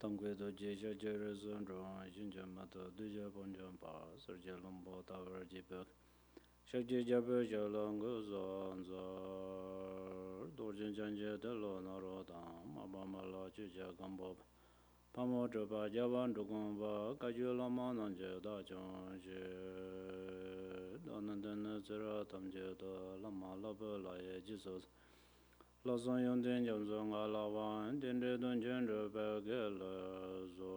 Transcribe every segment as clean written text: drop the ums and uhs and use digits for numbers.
Tangwe do jeja jere zon rong jinja mato duja bonjong pa sarja lombo tawer jibek shakje jabe jalang zon zor dorjin janje de lo naro dang mabama la juja gambo pamo joba jaban dugon ba kaju lama nanje da jong je donan zera tamje da lama labe la ye jisos La son yon den jam zong a la wan, den de don jen de ba ge la zo.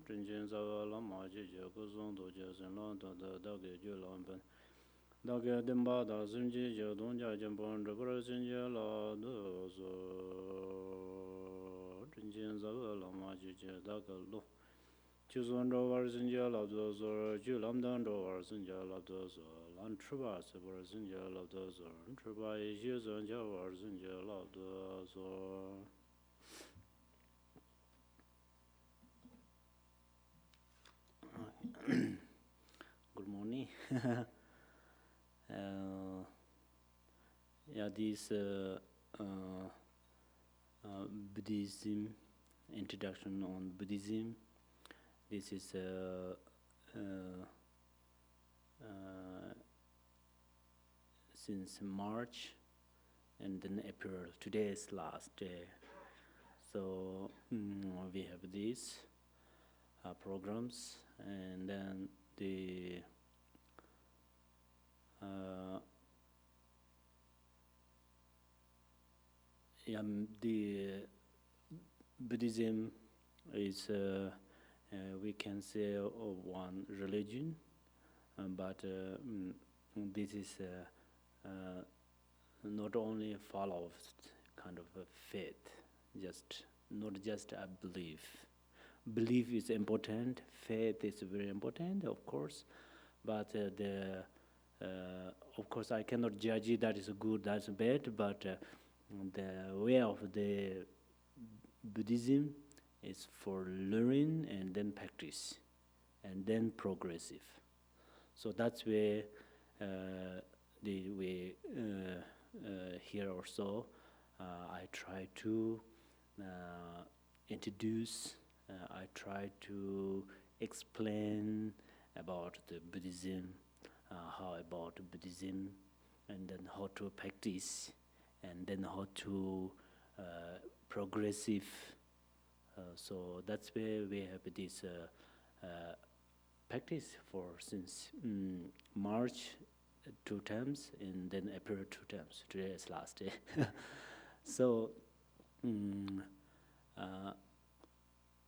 Zhen jen za ga la ma ji je gu zong do je sen lan da da ge ju lan ben. Da ge den ba da zhen ji je dong jia jen bon de bra zhen je la de zo. Zhen jen za ga la ma ji je da ge lu. Ju zong do war zhen je la de zo, ju lam dan do war zhen je la de zo. Lan chuba se war zhen je la de zo. Chuba yi ji zhen je war zhen je la de zo. Good morning. Yeah, this Buddhism, introduction on Buddhism. This is since March and then April. Today is last day. So we have these programs, and then the Buddhism is we can say one religion, but this is not only follows kind of a faith, not just a belief. Belief is important, faith is very important, of course, but of course I cannot judge it, that is good, that's bad, but the way of the Buddhism is for learning and then practice and then progressive. So that's where we here also I try to introduce, I try to explain about the Buddhism, how about Buddhism, and then how to practice, and then how to progressive. So that's where we have this practice for since March 2 times and then April 2 times. Today is last day. So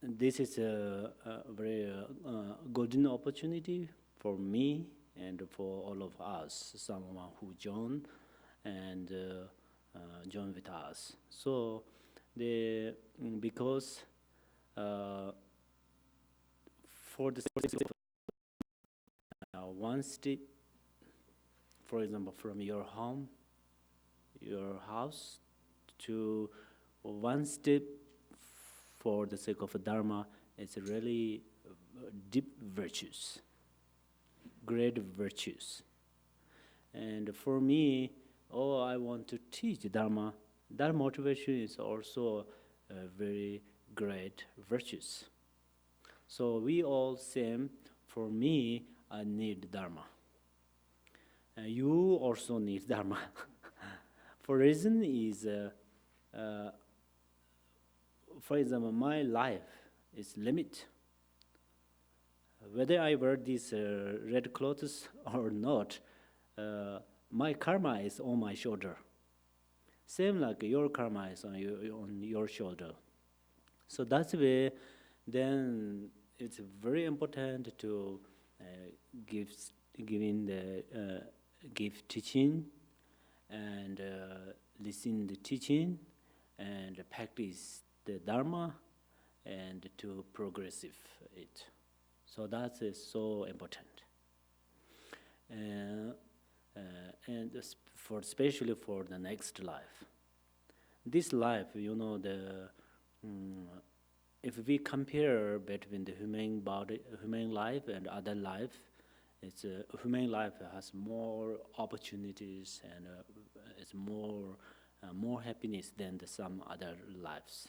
this is a very golden opportunity for me and for all of us, someone who join and join with us. So because for the one step, for example, from your home, your house, to one step for the sake of Dharma, it's really deep virtues, great virtues. And for me, I want to teach Dharma. That motivation is also very great virtues. So we all same. For me, I need Dharma. You also need Dharma. For reason is, for example, my life is limit. Whether I wear these red clothes or not, my karma is on my shoulder. Same like your karma is on your shoulder. So that's why then it's very important to give teaching and listen the teaching and practice the Dharma and to progressive it. So that is so important. And especially for the next life. This life, if we compare between the human life and other life, it's human life has more opportunities and it's more more happiness than some other lives.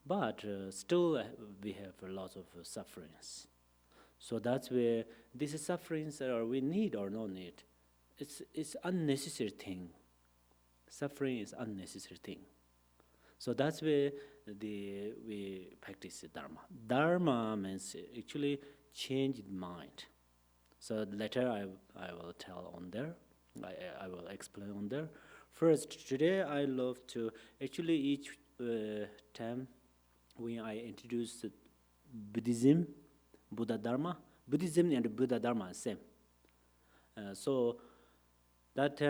But still, we have a lot of sufferings. So that's where these sufferings are we need or no need. It's unnecessary thing. Suffering is unnecessary thing. So that's where we practice Dharma. Dharma means actually change mind. So later I will tell on there. I will explain on there. First, today I love to actually each time when I introduce Buddhism, Buddha Dharma, Buddhism and Buddha Dharma are same. So that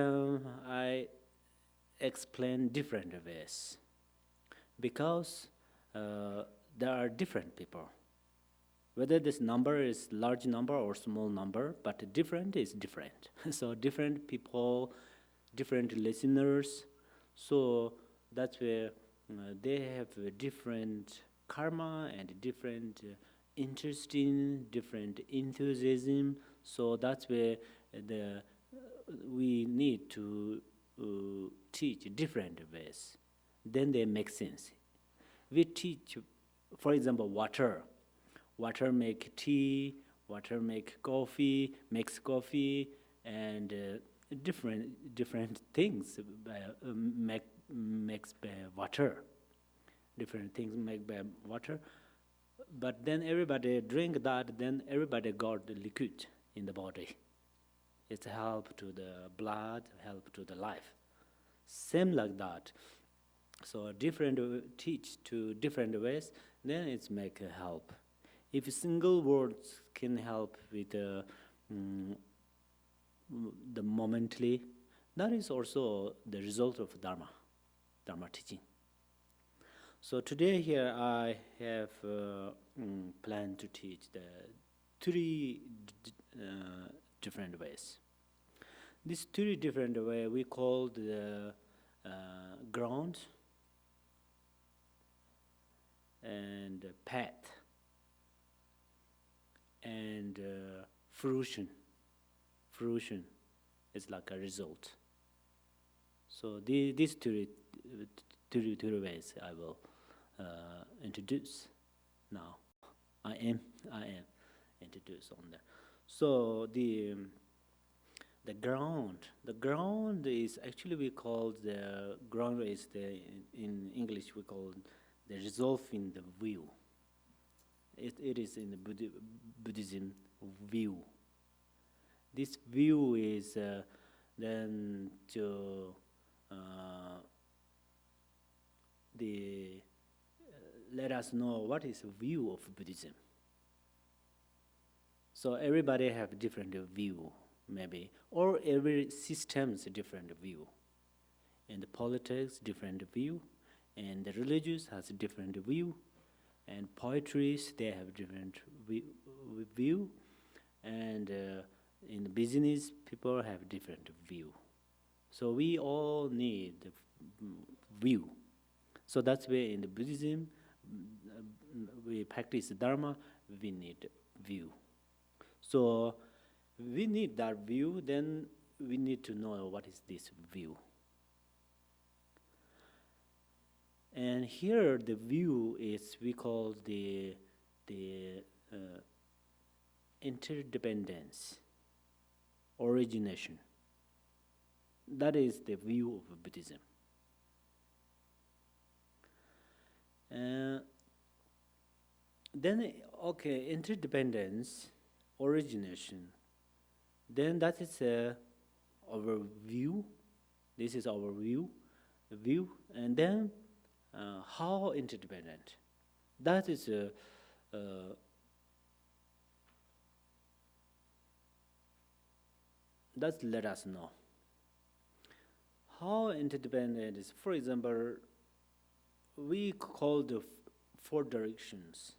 I explain different ways because there are different people. Whether this number is large number or small number, but different is different. So different people, different listeners. So that's where they have a different karma and different interesting, different enthusiasm. So that's where we need to teach different ways. Then they make sense. We teach, for example, water. Water make tea, water make coffee, makes coffee, and different things makes by water. Different things make by water. But then everybody drink that, then everybody got the liquid in the body. It's help to the blood, help to the life. Same like that. So different teach to different ways, then it's make a help. If single words can help with the momently, that is also the result of Dharma teaching. So today here I have planned to teach the three different ways. These three different ways we call the ground and path and fruition. Fruition is like a result. So these three ways I will introduce now. I am introduced on there. So the ground is actually we call the ground is in English we call the resolve in the view. It is in the Buddhism view. This view is then to let us know what is the view of Buddhism. So everybody have different view, maybe, or every system's different view. And the politics, different view, and the religious has a different view, and poetries, they have different view, and in the business, people have different view. So we all need the view. So that's why in the Buddhism, we practice Dharma, we need view. So we need that view, then we need to know what is this view. And here the view is we call the interdependence, origination. That is the view of Buddhism. Then, okay, interdependence, origination. Then that is our view. This is our view, and then how interdependent. That is that let us know how interdependent is. For example, we call the four directions: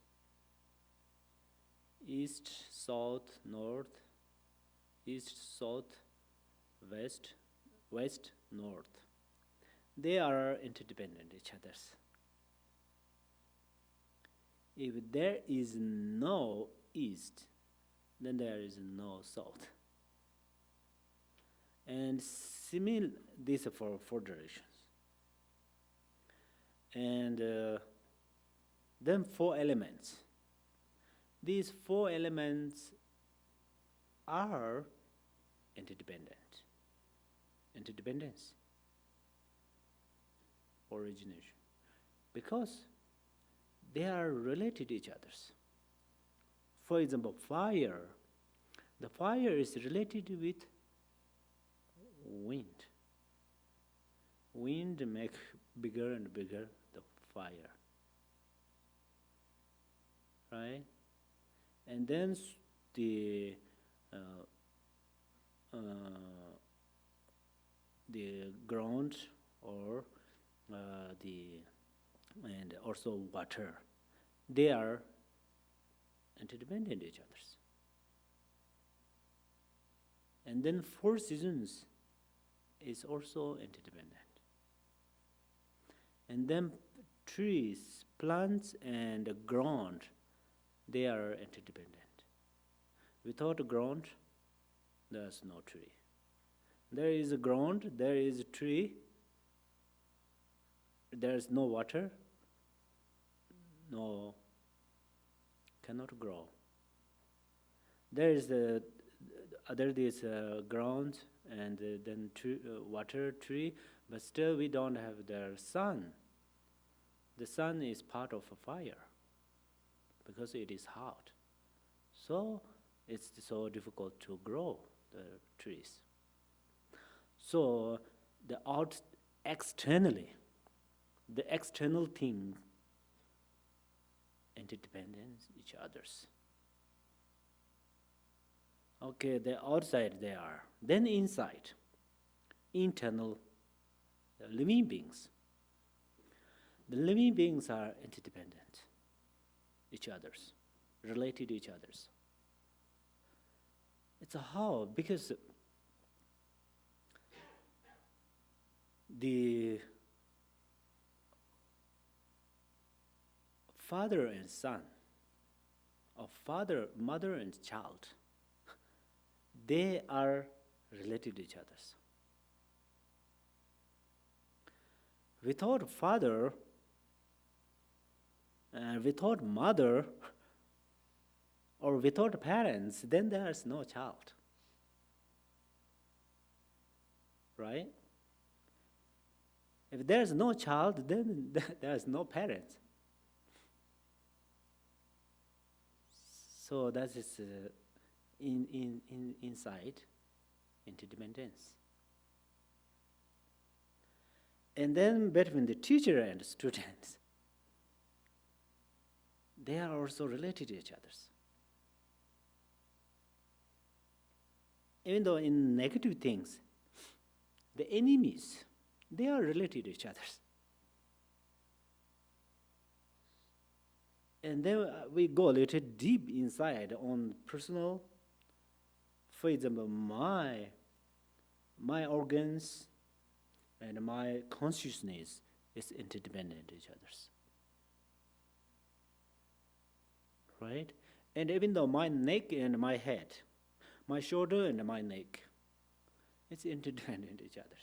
east, south, north, east, south, west, west, north. They are interdependent each others. If there is no east, then there is no south. And Similar, these are for four directions. And then four elements. These four elements are interdependent. Interdependence, origination, because they are related to each other. For example, fire. The fire is related with wind. Wind makes bigger and bigger the fire, right? And then the ground or and also water, they are interdependent each other. And then four seasons is also interdependent. And then trees, plants, and ground, they are interdependent. Without a ground, there's no tree. There is a ground, there is a tree, there is no water, no, cannot grow. There is the other this ground and then water, tree, but still we don't have the sun. The sun is part of a fire because it is hot. So it's so difficult to grow the trees. So the externally, the external thing interdependent each others. Okay, the outside they are. Then inside, internal, the living beings. The living beings are interdependent, each others, related to each others. It's a how, because the father and son, or father, mother and child, they are related to each other. Without father and without mother or without parents, then there is no child. Right? If there is no child, then there is no parents. So that is inside interdependence. And then between the teacher and students, they are also related to each other. Even though in negative things, the enemies, they are related to each other. And then we go a little deep inside on personal. For example, my organs and my consciousness is interdependent to each other. Right? And even though my neck and my head, my shoulder and my neck, it's interdependent to each other.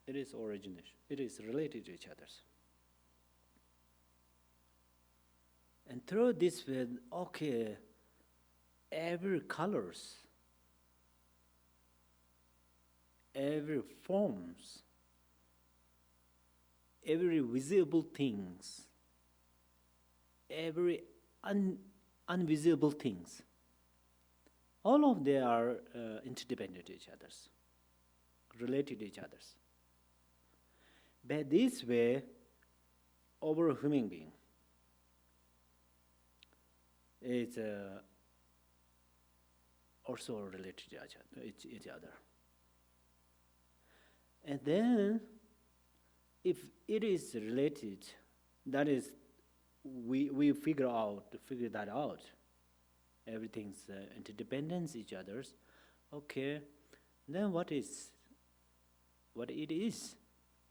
It is origination. It is related to each other. And through this way, okay, every colors, every forms, every visible things, every invisible things, all of them are interdependent to each other, related to each other. But this way, our human being is also related to each other. And then, if it is related, that is, we figure that out. Everything's interdependence each other's. Okay, then what it is?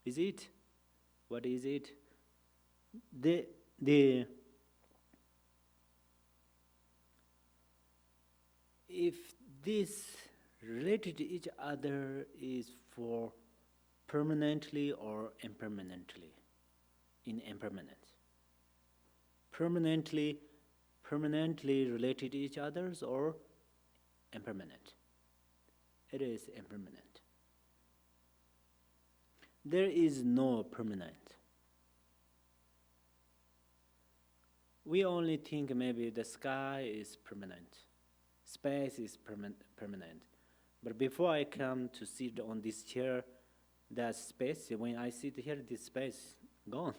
Is it? What is it? If this related to each other is for permanently or impermanently, in impermanence. Permanently, permanently related to each others or impermanent. It is impermanent. There is no permanent. We only think maybe the sky is permanent, space is permanent. But before I come to sit on this chair, that space, when I sit here, this space gone.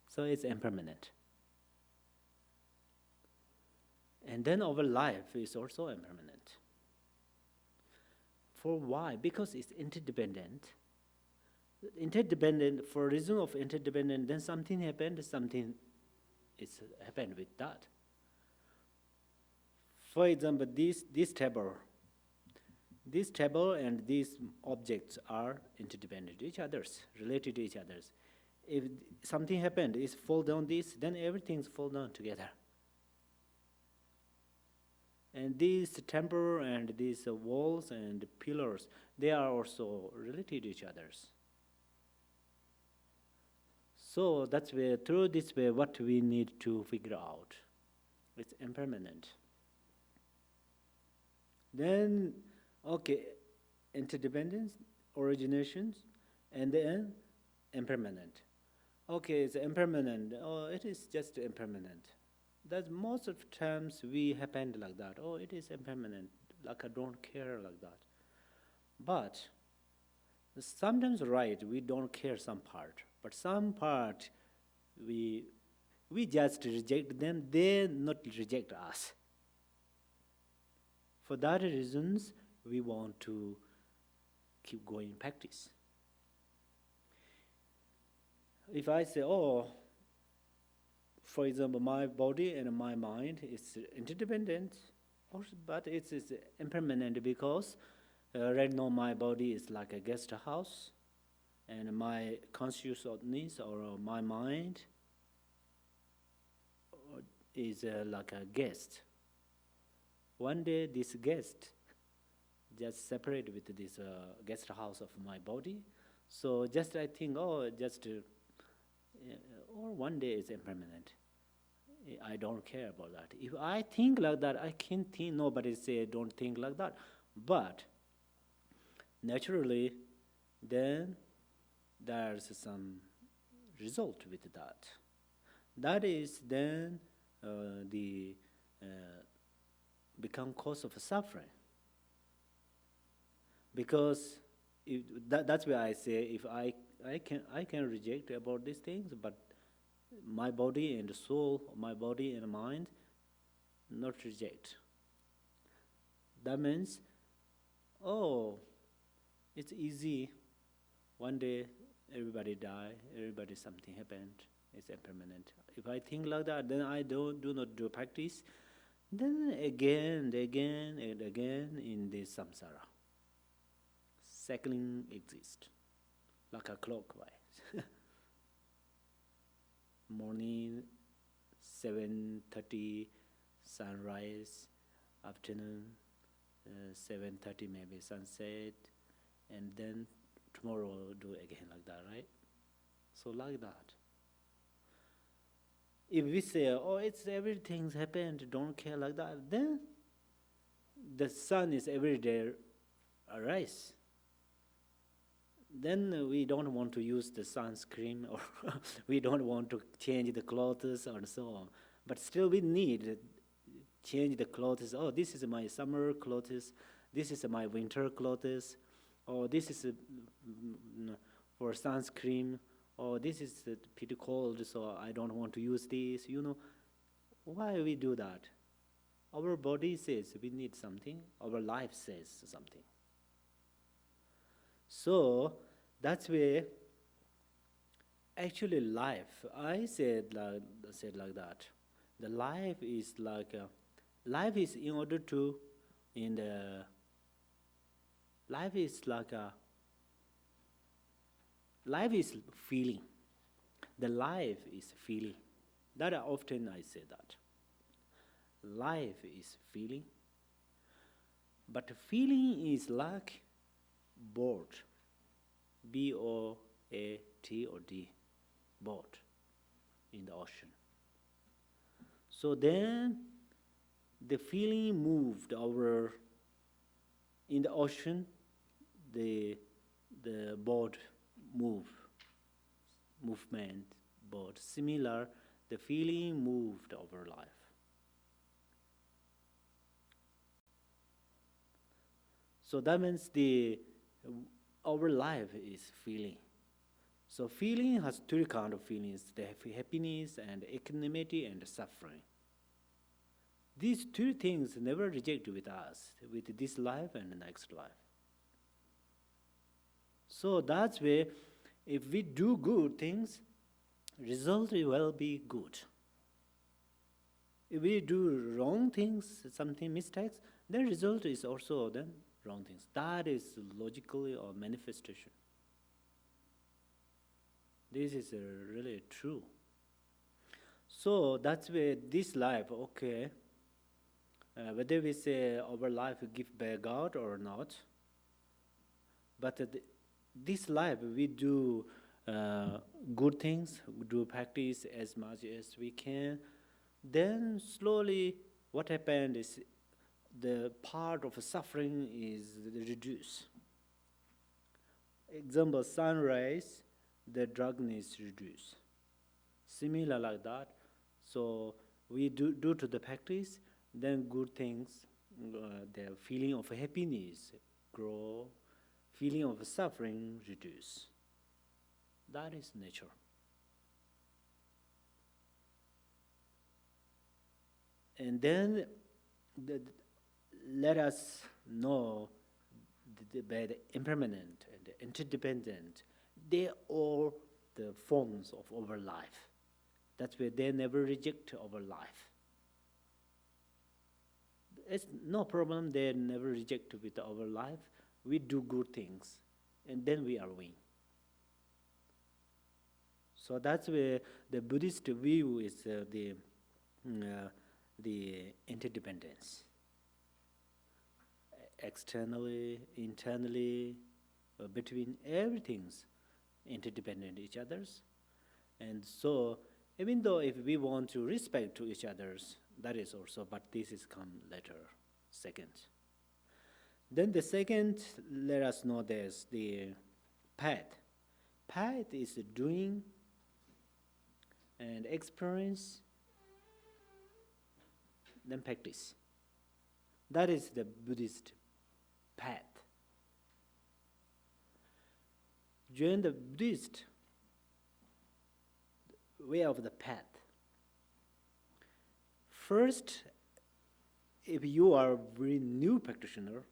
So it's impermanent. And then our life is also impermanent. For why? Because it's interdependent. Interdependent, for reason of interdependent, then something happened, something is happened with that. For example, this table and these objects are interdependent to each others, related to each others. If something happened, is fall down this, then everything's fall down together. And these temple and these walls and pillars, they are also related to each others. So that's where, through this way, what we need to figure out. It's impermanent. Then, okay, interdependence, originations, and then impermanent. Okay, it's impermanent. Oh, it is just impermanent. That most of the times we happen like that. Oh, it is impermanent. Like I don't care like that. But sometimes right, we don't care some part. But some part we just reject them. They not reject us. For that reasons, we want to keep going practice. If I say, oh, for example, my body and my mind is interdependent, but it's impermanent because right now my body is like a guest house, and my consciousness or my mind is like a guest. One day this guest just separate with this guest house of my body. So just I think, oh, just, or one day it's impermanent. I don't care about that. If I think like that, I can't think, nobody say don't think like that. But naturally, then there's some result with that. That is then the become cause of suffering. Because that's why I say if I can reject about these things, but my body and soul, my body and mind, not reject. That means, oh, it's easy. One day, everybody die, everybody something happened. It's impermanent. If I think like that, then I do not do practice. Then again and again in this samsara, cycling exists like a clockwise. Morning, 7:30, sunrise, afternoon, 7:30 maybe sunset, and then tomorrow do again like that, right? So like that. If we say, oh, it's everything's happened, don't care like that, then the sun is every day arise. Then we don't want to use the sunscreen, or we don't want to change the clothes or so on. But still we need to change the clothes. Oh, this is my summer clothes. This is my winter clothes. Or this is for sunscreen. Or this is pretty cold, so I don't want to use this. Why we do that? Our body says we need something. Our life says something. So that's where actually life, I said like that. The life is like life is in order to life is like life is feeling. The life is feeling. That often I say that. Life is feeling. But feeling is like boat, B-O-A-T or D, boat in the ocean. So then the feeling moved over in the ocean, the boat movement boat. Similar, the feeling moved over life. So that means our life is feeling. So feeling has three kind of feelings: the happiness and equanimity and suffering. These three things never reject with us, with this life and the next life. So that's why if we do good things, result will be good. If we do wrong things, something mistakes, then result is also then wrong things. That is logically or manifestation. This is really true. So that's why this life, okay, whether we say our life give by God or not, but this life we do good things, we do practice as much as we can, then slowly what happened is the part of suffering is reduced. Example, sunrise, the darkness reduced. Similar like that. So we do to the practice, then good things, the feeling of happiness grow, feeling of suffering reduce. That is nature. And then let us know by the impermanent and the interdependent, they are all the forms of our life. That's why they never reject our life. It's no problem, they never reject with our life. We do good things, and then we are win. So that's where the Buddhist view is the interdependence. Externally, internally, between everything's interdependent each other's. And so even though if we want to respect to each other's, that is also, but this is come later, second. Then the second, let us know there's the path. Path is doing and experience, then practice. That is the Buddhist path. During the Buddhist way of the path, first, if you are a very new practitioner,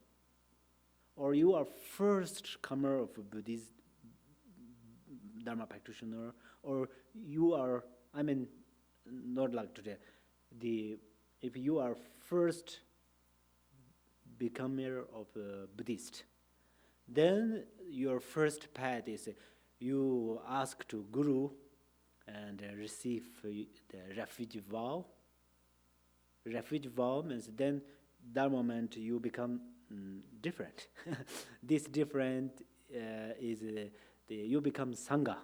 or you are first comer of a Buddhist Dharma practitioner, or you are, not like today, if you are first becomer of a Buddhist, then your first path is you ask to Guru and receive the refuge vow. Refuge vow means then that moment you become different. This different is you become Sangha,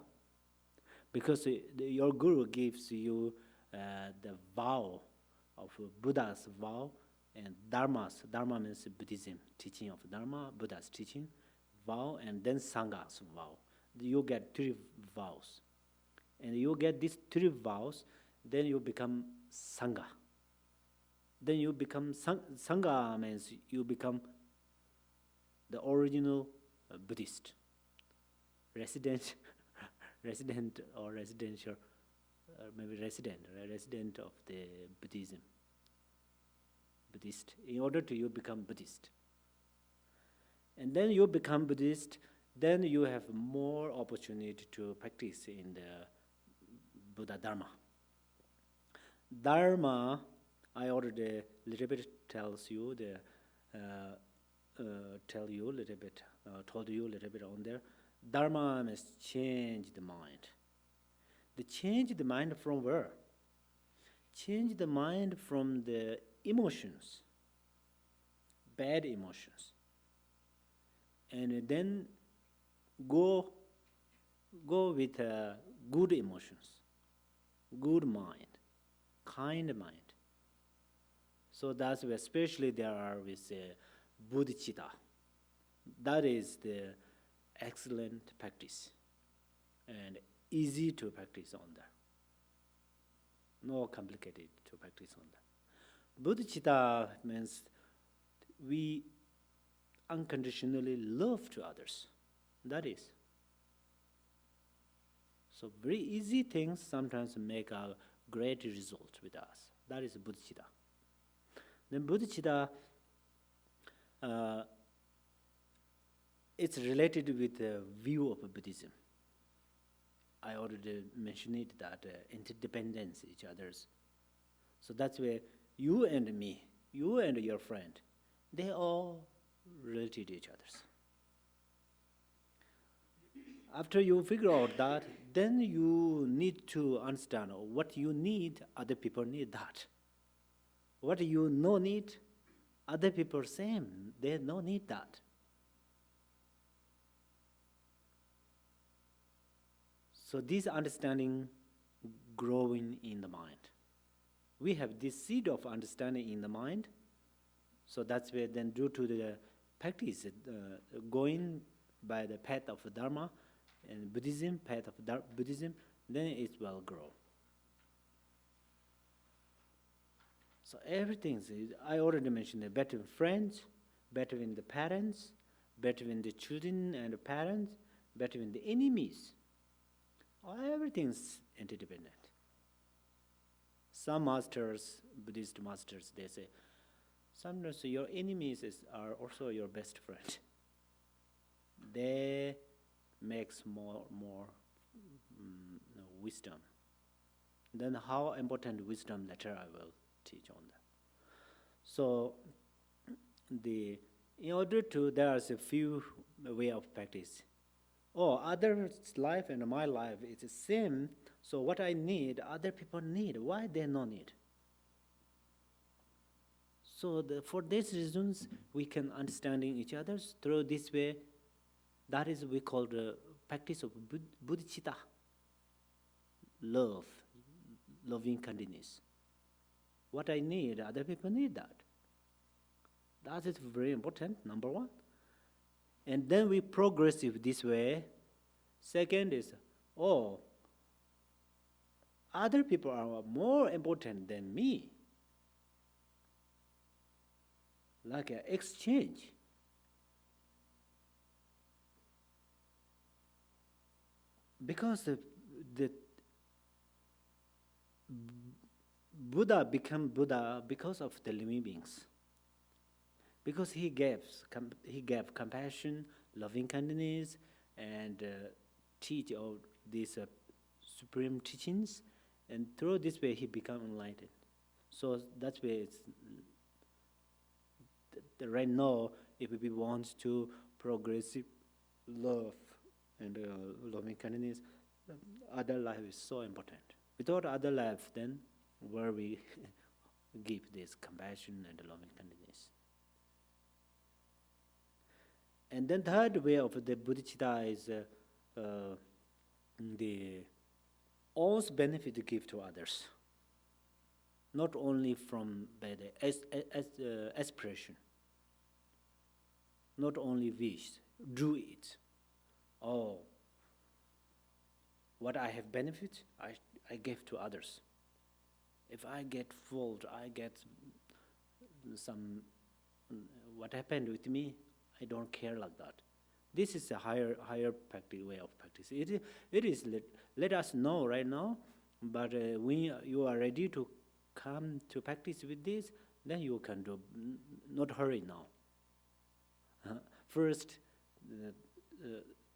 because your Guru gives you the vow of Buddha's vow and Dharma's. Dharma means Buddhism, teaching of Dharma, Buddha's teaching, vow, and then Sangha's vow. You get 3 vows. And you get these 3 vows, then you become Sangha. Then you become Sangha means you become the original Buddhist, resident or residential, maybe resident of the Buddhism, Buddhist. In order to you become Buddhist, and then you become Buddhist, then you have more opportunity to practice in the Buddha Dharma. Dharma, I already little bit tells you told you a little bit on there. Dharma means change the mind. The change the mind from where? Change the mind from the emotions. bad emotions, and then go go with good emotions, good mind, kind mind. So that's where especially there are with bodhicitta. That is the excellent practice and easy to practice on that. No complicated to practice on that. Bodhicitta means we unconditionally love to others. That is. So very easy things sometimes make a great result with us. That is bodhicitta. Then bodhicitta, uh, it's related with the view of Buddhism. I already mentioned it that interdependence each other's. So that's where you and me, you and your friend, they all related to each other's. After you figure out that, then you need to understand what you need, other people need that. What you no need, other people same, they no need that. So this understanding growing in the mind. We have this seed of understanding in the mind. So that's where then due to the practice, going by the path of Dharma and Buddhism, path of Buddhism, then it will grow. So everything, I already mentioned, better with friends, better with the parents, better with the children and the parents, better with the enemies. Everything's interdependent. Some masters, Buddhist masters, they say, sometimes your enemies are also your best friend. They makes more wisdom. Then how important wisdom later I will teach on that. So in order to, there's a few way of practice. Others' life and my life is the same, so what I need, other people need. Why they no need? So for these reasons, we can understanding each other through this way. That is we call the practice of bodhicitta. Love, loving kindness. What I need, other people need that. That is very important, number one. And then we progress this way. Second is, other people are more important than me. Like an exchange. Because the Buddha became Buddha because of the living beings. Because he gave compassion, loving kindness, and teach all these supreme teachings, and through this way he became enlightened. So that's why it's right now, if we want to progressive love and loving kindness, other life is so important. Without other life, then where we give this compassion and loving kindness. And then third way of the bodhicitta is the own's benefit to give to others, not only from by the aspiration, not only wish, do it. What I have benefit, I give to others. If I get fault, I get some, what happened with me, I don't care like that. This is a higher way of practice. It is let us know right now, but when you are ready to come to practice with this, then you can do, not hurry now. First,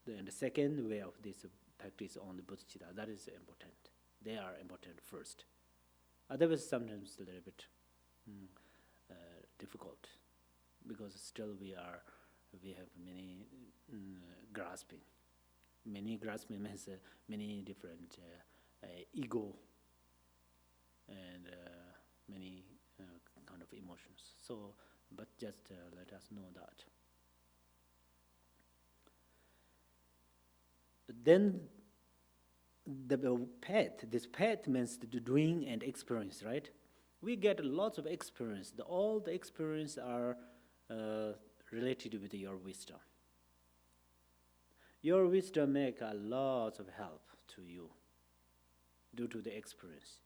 the second way of this practice on the bodhicitta, that is important. They are important first. Otherwise, sometimes a little bit difficult, because still we have many grasping. Many grasping means many different ego and many kind of emotions. So but just let us know that. Then the path, this path means the doing and experience, right? We get lots of experience. All the experience are related with your wisdom. Your wisdom make a lot of help to you due to the experience.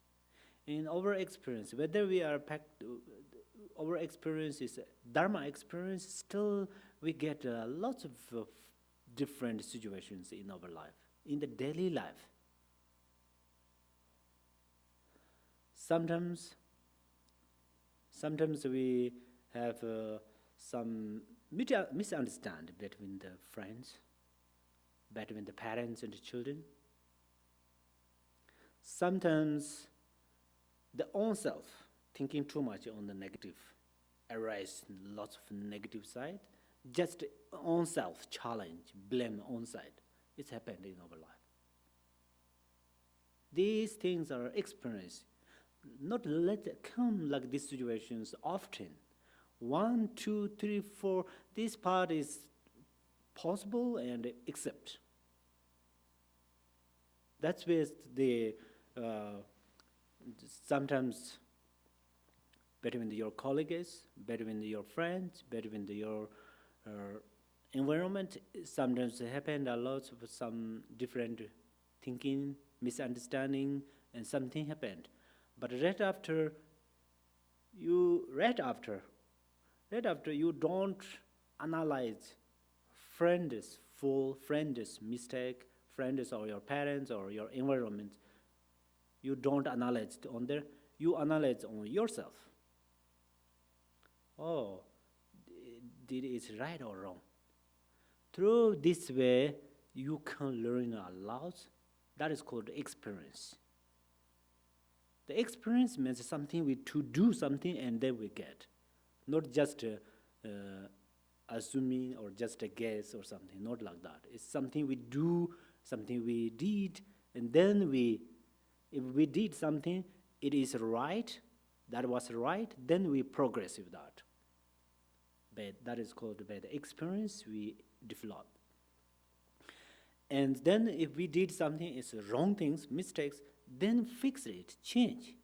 In our experience, whether we are our experience is Dharma experience, still we get lots of different situations in our life, in the daily life. Sometimes we have some misunderstanding between the friends, between the parents and the children. Sometimes the own self thinking too much on the negative, arise lots of negative side. Just own self challenge, blame own side. It's happened in our life. These things are experienced. Not let it come like these situations often. 1, 2, 3, 4. This part is possible and accept. That's where the sometimes between your colleagues, between your friends, between your environment, sometimes happen a lot of some different thinking, misunderstanding, and something happened. But right after you don't analyze friends' full friends' mistake, friends or your parents or your environment. You don't analyze it on there. You analyze on yourself. Oh, did it right or wrong? Through this way, you can learn a lot. That is called experience. The experience means something we to do something and then we get, not just assuming or just a guess or something. Not like that. It's something we do, something we did, and then if we did something, it is right. That was right. Then we progress with that. But that is called by the experience we develop. And then if we did something, it's wrong things, mistakes, then fix it, change.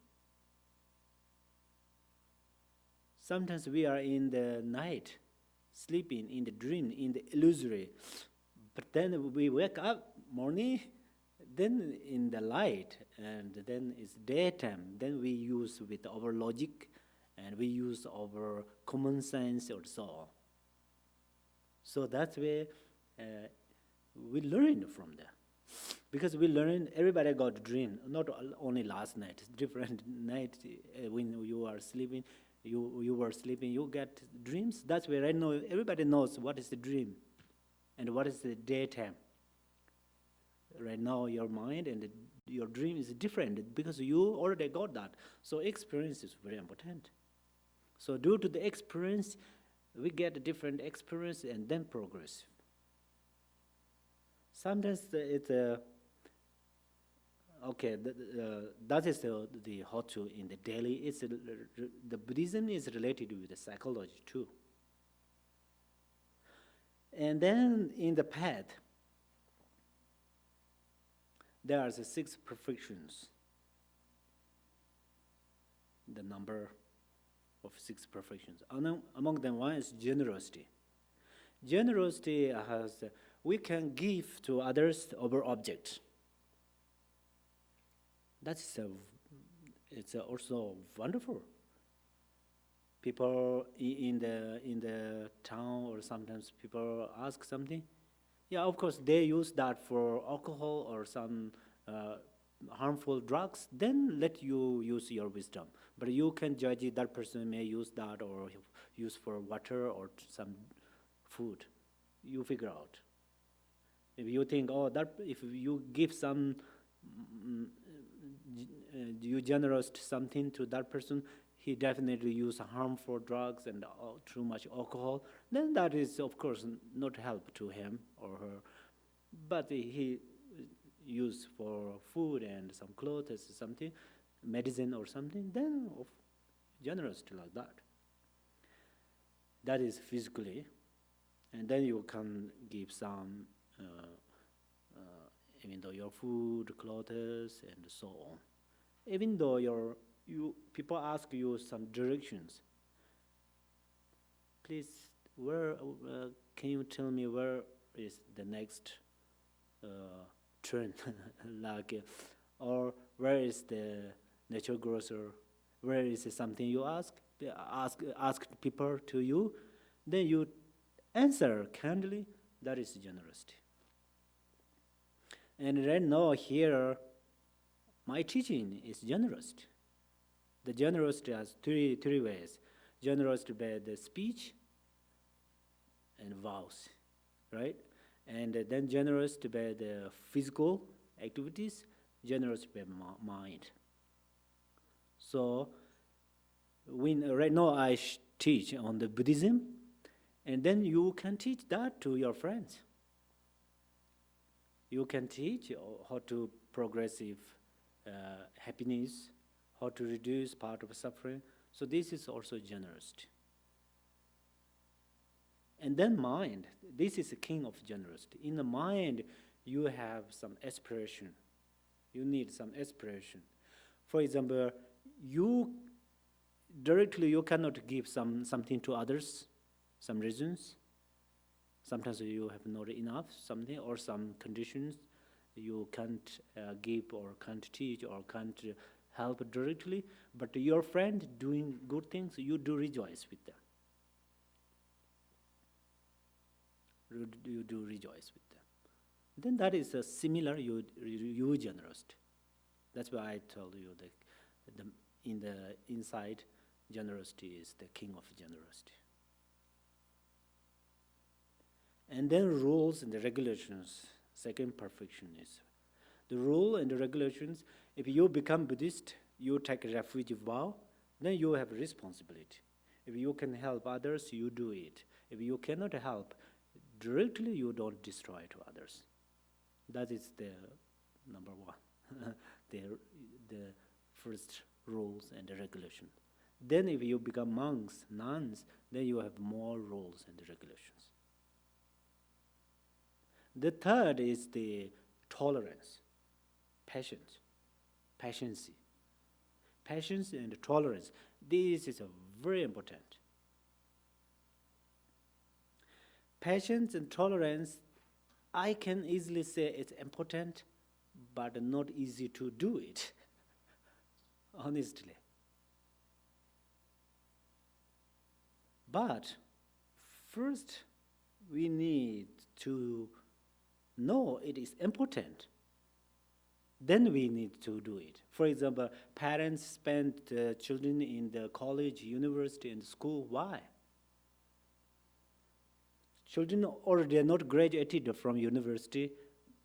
Sometimes we are in the night, sleeping, in the dream, in the illusory. But then we wake up morning, then in the light, and then it's daytime. Then we use with our logic, and we use our common sense or so on. So that's where we learn from there. Because we learn, everybody got a dream, not only last night, different night when you are sleeping, you were sleeping, you get dreams. That's where I know everybody knows what is the dream and what is the daytime. Right now your mind and your dream is different because you already got that. So experience is very important. So due to the experience, we get a different experience and then progress. Sometimes it's okay. That is the how to in the daily. It's the Buddhism is related with the psychology too. And then in the path, there are the 6 perfections. The number of 6 perfections. Among them, one is generosity. Generosity has we can give to others our object. That's it's also wonderful. People in the town or sometimes people ask something. Yeah, of course they use that for alcohol or some harmful drugs. Then let you use your wisdom. But you can judge it, that person may use that or use for water or some food. You figure out. If you think, oh, that if you give some, you generous something to that person, he definitely use harmful drugs and too much alcohol, then that is, of course, not help to him or her. But he use for food and some clothes, something, medicine or something, then generous to like that. That is physically, and then you can give some, even though your food, clothes, and so on. Even though you people ask you some directions, please, where can you tell me where is the next uh, turn, like, or where is the natural grocer? Where is something you ask? Ask people to you, then you answer kindly. That is generosity. And right now here, my teaching is generosity. The generosity has three ways: generosity by the speech and vows, right? And then generosity by the physical activities, generosity by mind. So when right now I teach on the Buddhism, and then you can teach that to your friends. You can teach how to progressive happiness, how to reduce part of suffering. So this is also generosity. And then mind. This is the king of generosity. In the mind, you have some aspiration. You need some aspiration. For example, you directly you cannot give something to others, some reasons. Sometimes you have not enough something or some conditions you can't give or can't teach or can't help directly. But your friend doing good things, you do rejoice with them. You do rejoice with them. Then that is a similar you generosity. That's why I told you that in the inside, generosity is the king of generosity. And then rules and the regulations. Second perfection is the rule and the regulations. If you become Buddhist, you take a refuge vow, then you have responsibility. If you can help others, you do it. If you cannot help directly, you don't destroy to others. That is the number one, the first rules and the regulations. Then if you become monks, nuns, then you have more rules and regulations. The third is the tolerance, patience, patience and tolerance. This is very important. Patience and tolerance, I can easily say it's important, but not easy to do it, honestly. But first, we need to know it is important. Then we need to do it. For example, parents spend children in the college, university, and school. Why? Children already are not graduated from university,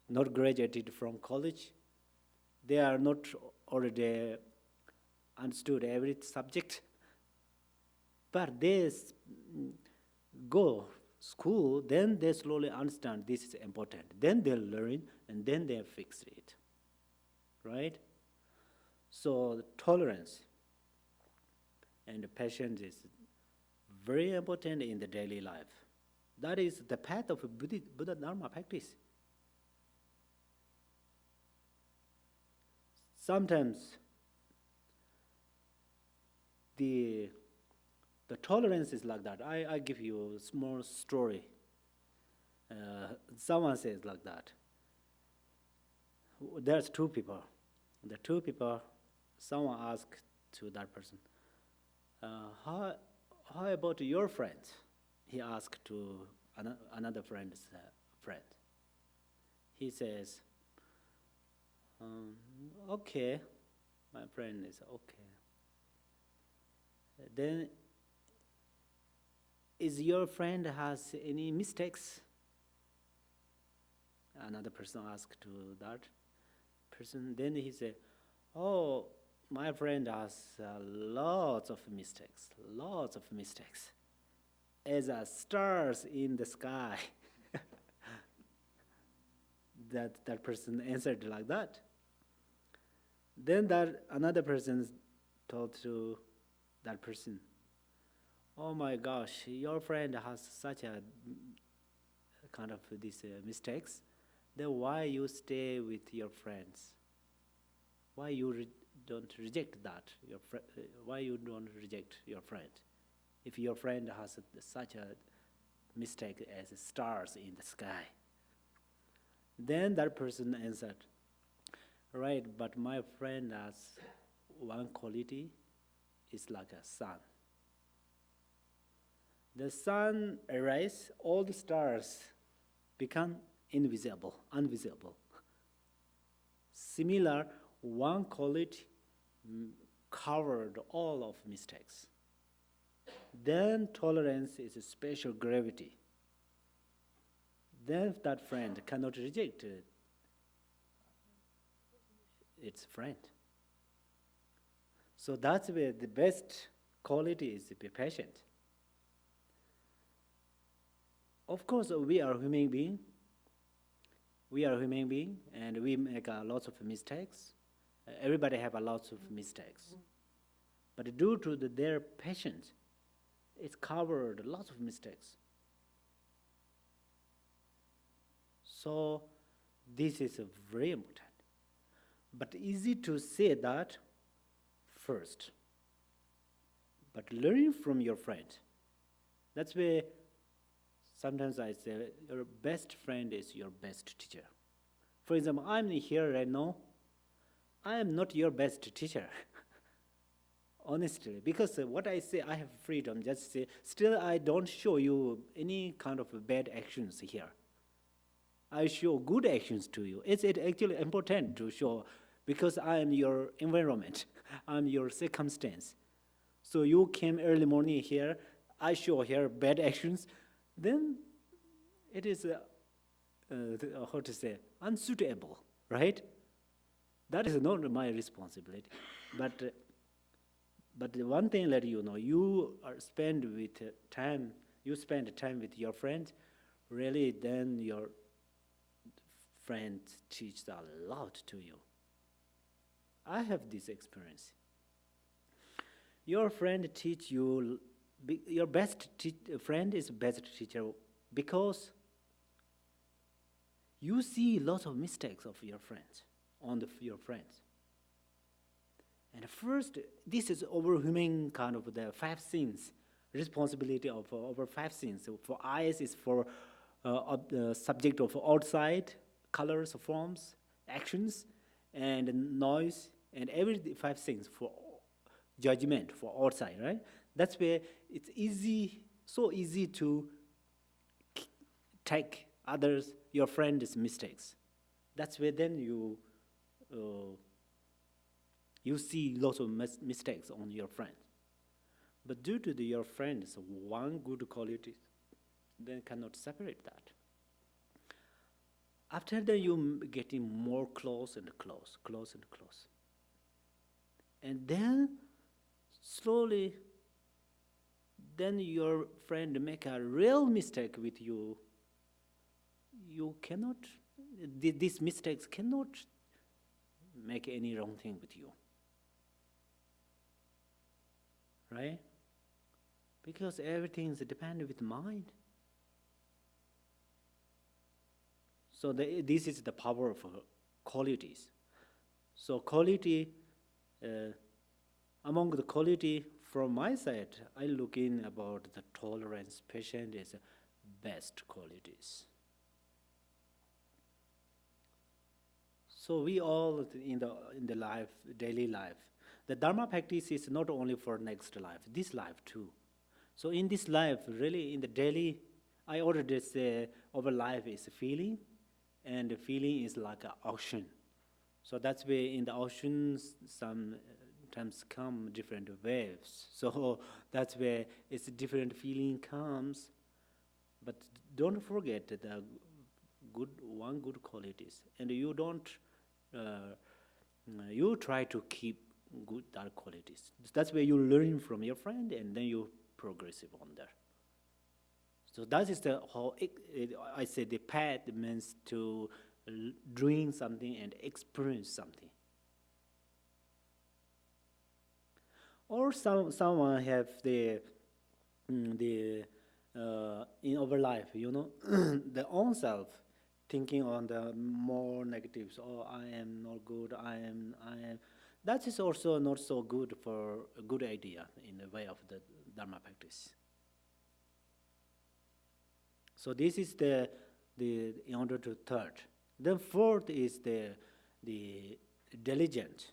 not graduated from college. They are not already understood every subject. But they go school, then they slowly understand this is important. Then they learn, and then they fix it. Right? So tolerance and patience is very important in the daily life. That is the path of Buddha Dharma practice. Sometimes the tolerance is like that. I give you a small story. Someone says like that. There's two people. The two people, someone asked to that person, how about your friends? He asked to another friend's friend. He says, okay, my friend is okay. Then, is your friend has any mistakes? Another person asked to that person. Then he said, oh, my friend has lots of mistakes, as stars in the sky. That person answered like that. Then that another person told to that person, Oh my gosh, your friend has such a kind of these mistakes. Then why you stay with your friends? Why you don't reject that? Why you don't reject your friend? If your friend has such a mistake as stars in the sky, then that person answered, right, but my friend has one quality, is like a sun. The sun arises, all the stars become invisible, unvisible. Similar, one quality covered all of mistakes. Then tolerance is a special gravity. Then that friend cannot reject its friend. So that's where the best quality is to be patient. Of course, we are human being. We are human being, and we make lots of mistakes. Everybody have a lots of mistakes. But due to their patience, it covered lots of mistakes. So this is very important. But easy to say that first. But learn from your friend. That's where sometimes I say your best friend is your best teacher. For example, I'm here right now. I am not your best teacher. Honestly, because what I say, I have freedom. Just say, still I don't show you any kind of bad actions here. I show good actions to you. It's actually important to show because I am your environment. I'm your circumstance. So you came early morning here. I show here bad actions. Then it is, how to say, unsuitable, right? That is not my responsibility. But the one thing let you know, you spend time with your friends, really then your friend teaches a lot to you. I have this experience. Your friend teach you, your friend is best teacher because you see lots of mistakes of your friends, your friends. And first, this is overwhelming kind of the five sins, responsibility of over five sins. So for eyes is for the subject of outside, colors, forms, actions, and noise, and every five things for judgment for outside, right? That's where it's easy, so easy to take others, your friend's mistakes. That's where then you see lots of mistakes on your friend. But due to your friend's one good quality, then cannot separate that. After that, you getting more close and close, close and close. And then slowly, then your friend make a real mistake with you. You cannot, these mistakes cannot make any wrong thing with you. Right? Because everything is dependent with mind. So this is the power of qualities. So quality, among the quality from my side, I look in about the tolerance, patience is best qualities. So we all in the life, daily life, the Dharma practice is not only for next life, this life too. So in this life, really in the daily, I already say our life is feeling, and the feeling is like an ocean. So that's where in the oceans sometimes come different waves. So that's where it's different feeling comes. But don't forget the good qualities, and you don't. You try to keep good that qualities. That's where you learn from your friend, and then you progressive on there. So that is the whole. I say the path means to doing something and experience something. Or someone have the the in our life, the own self thinking on the more negatives. Oh, I am not good. I am. That is also not so good for a good idea in the way of the Dharma practice. So this is the in order to third. Then fourth is the diligent.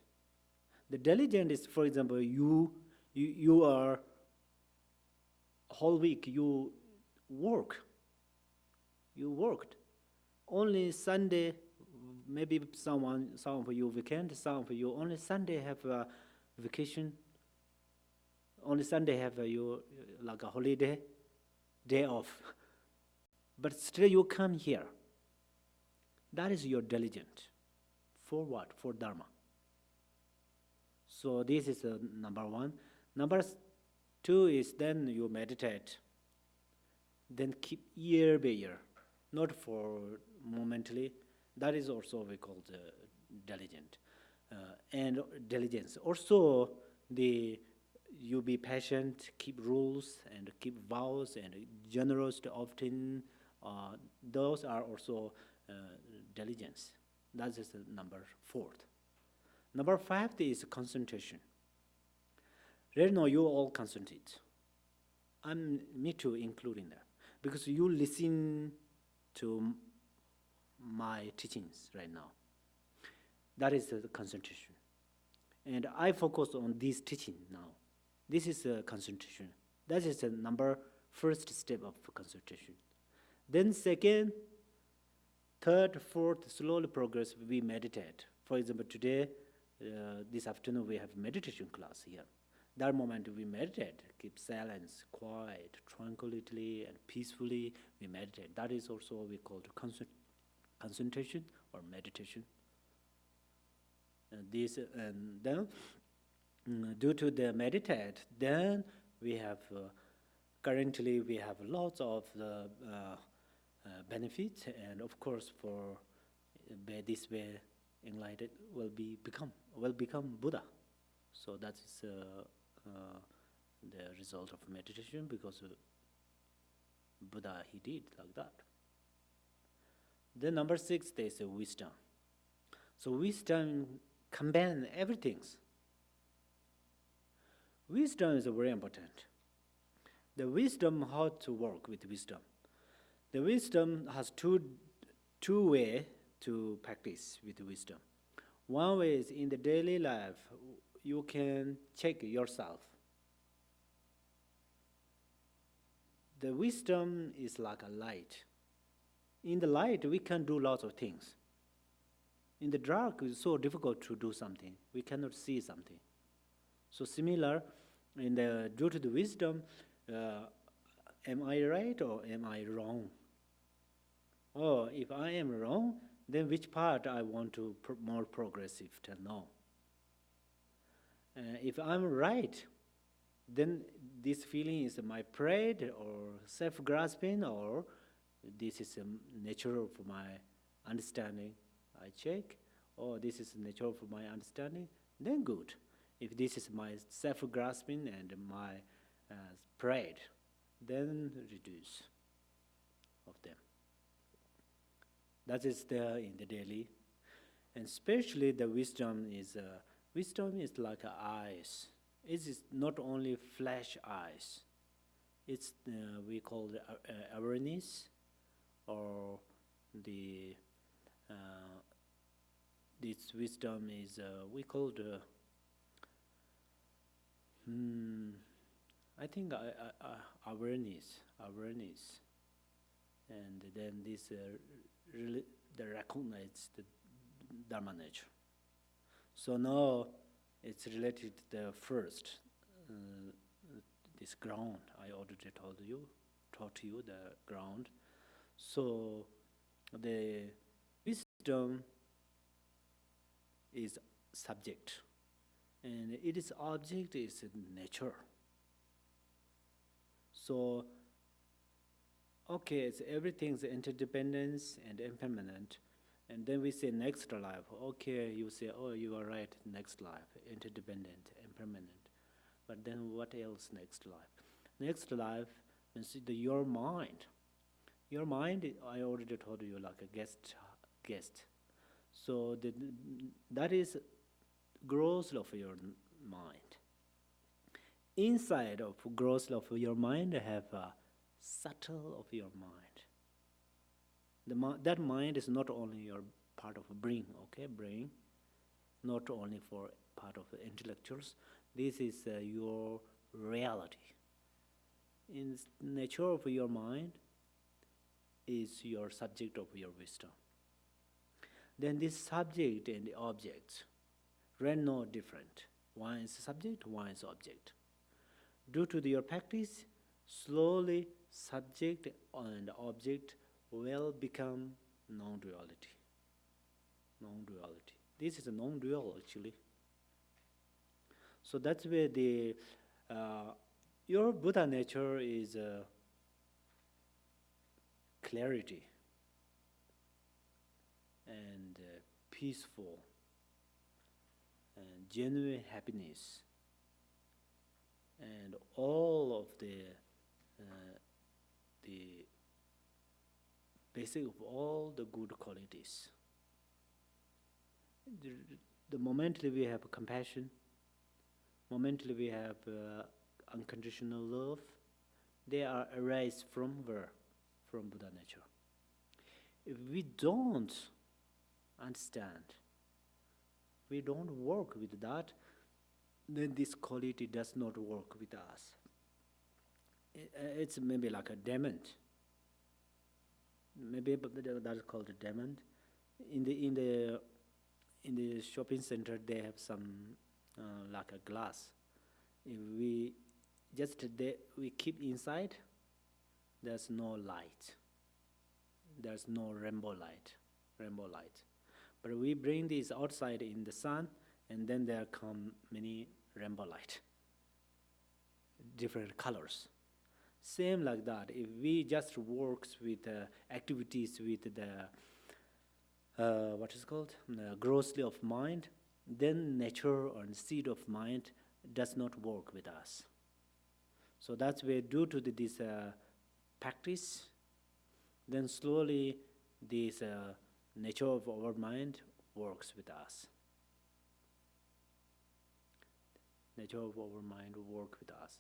The diligent is, for example, you are whole week work you worked only Sunday, maybe some of you weekend, some of you only Sunday have a vacation, only Sunday have you like a holiday day off, but still you come here. That is your diligent. For what? For Dharma. So this is number one. Number two is then you meditate. Then keep year by year, not for momentally. That is also we call the diligent and diligence. Also, you be patient, keep rules and keep vows and generous to often. Those are also diligence. That is the number fourth. Number five is concentration. Right now you all concentrate. Me too, including that, because you listen to my teachings right now. That is the concentration. And I focus on this teaching now. This is a concentration. That is the first step of concentration. Then second, third, fourth, slowly progress, we meditate. For example, today, this afternoon, we have meditation class here. That moment we meditate, keep silence, quiet, tranquility, and peacefully we meditate. That is also what we call concentration or meditation. And then due to the meditate, then we have currently we have lots of the benefits, and of course for by this way enlightened will become Buddha. So that is the result of meditation, because Buddha he did like that. Then number six, there is wisdom. So wisdom combines everything. Wisdom is very important. The wisdom, how to work with wisdom. The wisdom has two ways to practice with wisdom. One way is in the daily life, you can check yourself. The wisdom is like a light. In the light, we can do lots of things. In the dark, it's so difficult to do something. We cannot see something. So similar, due to the wisdom, am I right or am I wrong? Or if I am wrong, then which part I want to more progressive to know? If I'm right, then this feeling is my pride or self-grasping, or this is natural for my understanding. I check, or this is natural for my understanding, then good. If this is my self-grasping and my pride, then reduce of them. That is there in the daily, and especially the wisdom is like eyes. It is not only flesh eyes. It's we call the awareness, or the this wisdom is we call the I think awareness, and then this really the recognize the Dharma nature. So now it's related to the first this ground I already taught you the ground. So the wisdom is subject, and its object is nature. So, okay, it's everything's interdependence and impermanent, and then we say next life. Okay, you say, oh, you are right, next life, interdependent, impermanent. But then what else next life? Next life means your mind. Your mind, I already told you, like a guest. So that is growth of your mind. Inside of growth of your mind have a subtle of your mind. That mind is not only your part of brain, okay, brain, not only for part of the intellectuals. This is your reality. In nature of your mind is your subject of your wisdom. Then this subject and the object are no different. One is subject, one is object. Due to your practice, slowly subject and object will become non-duality. Non-duality. This is a non-dual actually. So that's where the your Buddha nature is clarity and peaceful and genuine happiness and all of the basic of all the good qualities. The momently we have compassion, momently we have unconditional love, they are arise from where? From Buddha nature. If we don't understand, we don't work with that, then this quality does not work with us. It's maybe like a diamond. Maybe that's called a diamond. In the shopping center, they have some like a glass. If we we keep inside, there's no light. There's no rainbow light. But we bring this outside in the sun, and then there come many rainbow light, different colors. Same like that. If we just works with activities with the what is called grossly of mind, then nature and seed of mind does not work with us. So that's where due to this practice, then slowly this nature of our mind works with us. Nature of our mind work with us.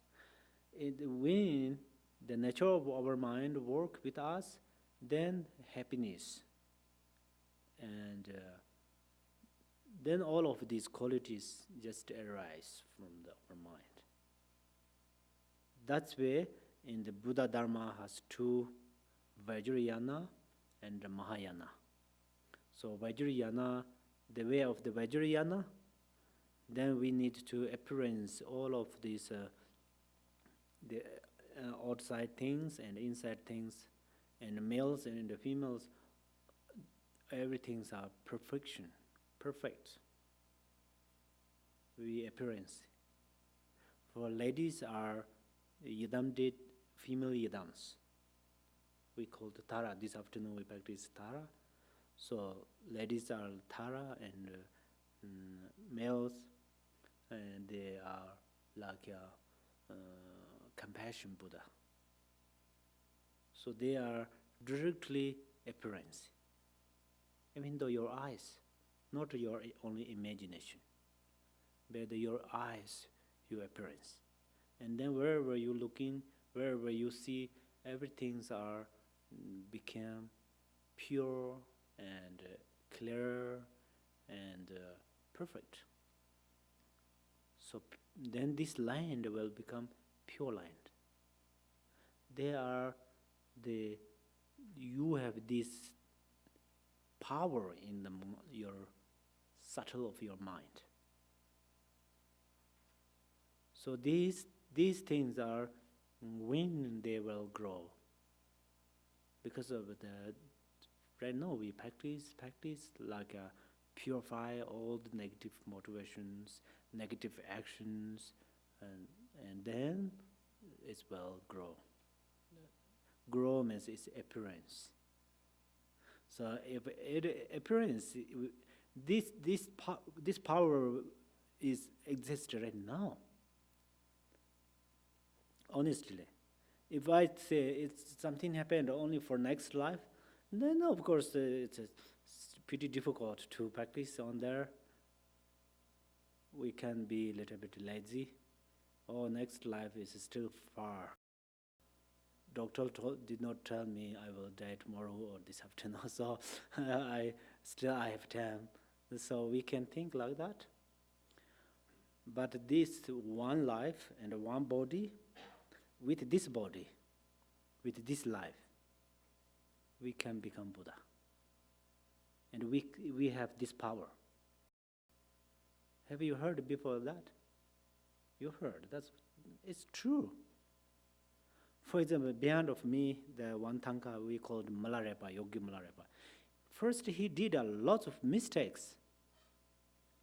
When the nature of our mind work with us, then happiness and then all of these qualities just arise from our mind. That's where in the Buddha Dharma has two, Vajrayana and Mahayana. So Vajrayana, the way of the Vajrayana, then we need to appearance all of these the outside things and inside things, and the males and the females, everything's are perfect. We appearance. For ladies are yidam female yidams. We call the Tara. This afternoon we practice Tara. So ladies are Tara and males, and they are like compassion Buddha. So they are directly appearance. Even though your eyes, not your only imagination, but your eyes, your appearance. And then wherever you're looking, wherever you see, everything's are become pure and clear and perfect. So then this land will become pure land. You have this power in your subtle of your mind. So these things are when they will grow. Because of right now we practice like purify all the negative motivations, negative actions, and then it will grow. Grow means its appearance. So if appearance, this power exists right now. honestly. If I say it's something happened only for next life, then of course it's pretty difficult to practice on there. We can be a little bit lazy. Oh, next life is still far. Doctor did not tell me I will die tomorrow or this afternoon, so I have time. So we can think like that. But this one life and one body, with this body, with this life, we can become Buddha. And we have this power. Have you heard before that? You heard. It's true. For example, behind of me, the one tanka we called Malarepa, Yogi Malarepa. First, he did a lot of mistakes.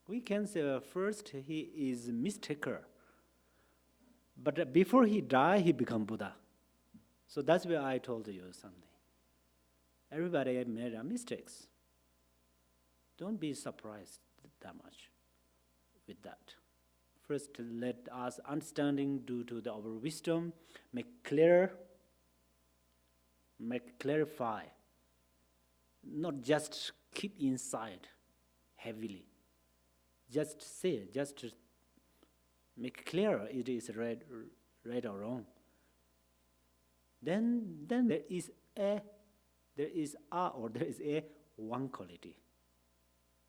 We can say first he is a mistaker. But before he died, he become Buddha. So that's where I told you something. Everybody made mistakes. Don't be surprised that much with that. First, let us understanding due to our wisdom make clarify. Not just keep inside heavily. Just say, just make clear it is right or wrong. Then there is a one quality.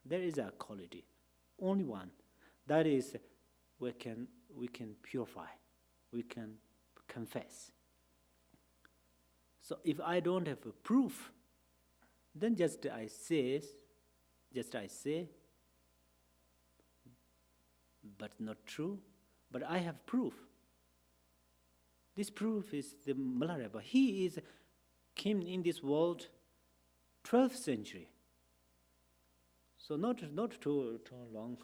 There is a quality, only one. That is, we can purify, we can confess. So if I don't have a proof, then just I say, but not true. But I have proof. This proof is the Malarepa. He came in this world 12th century. So not too long.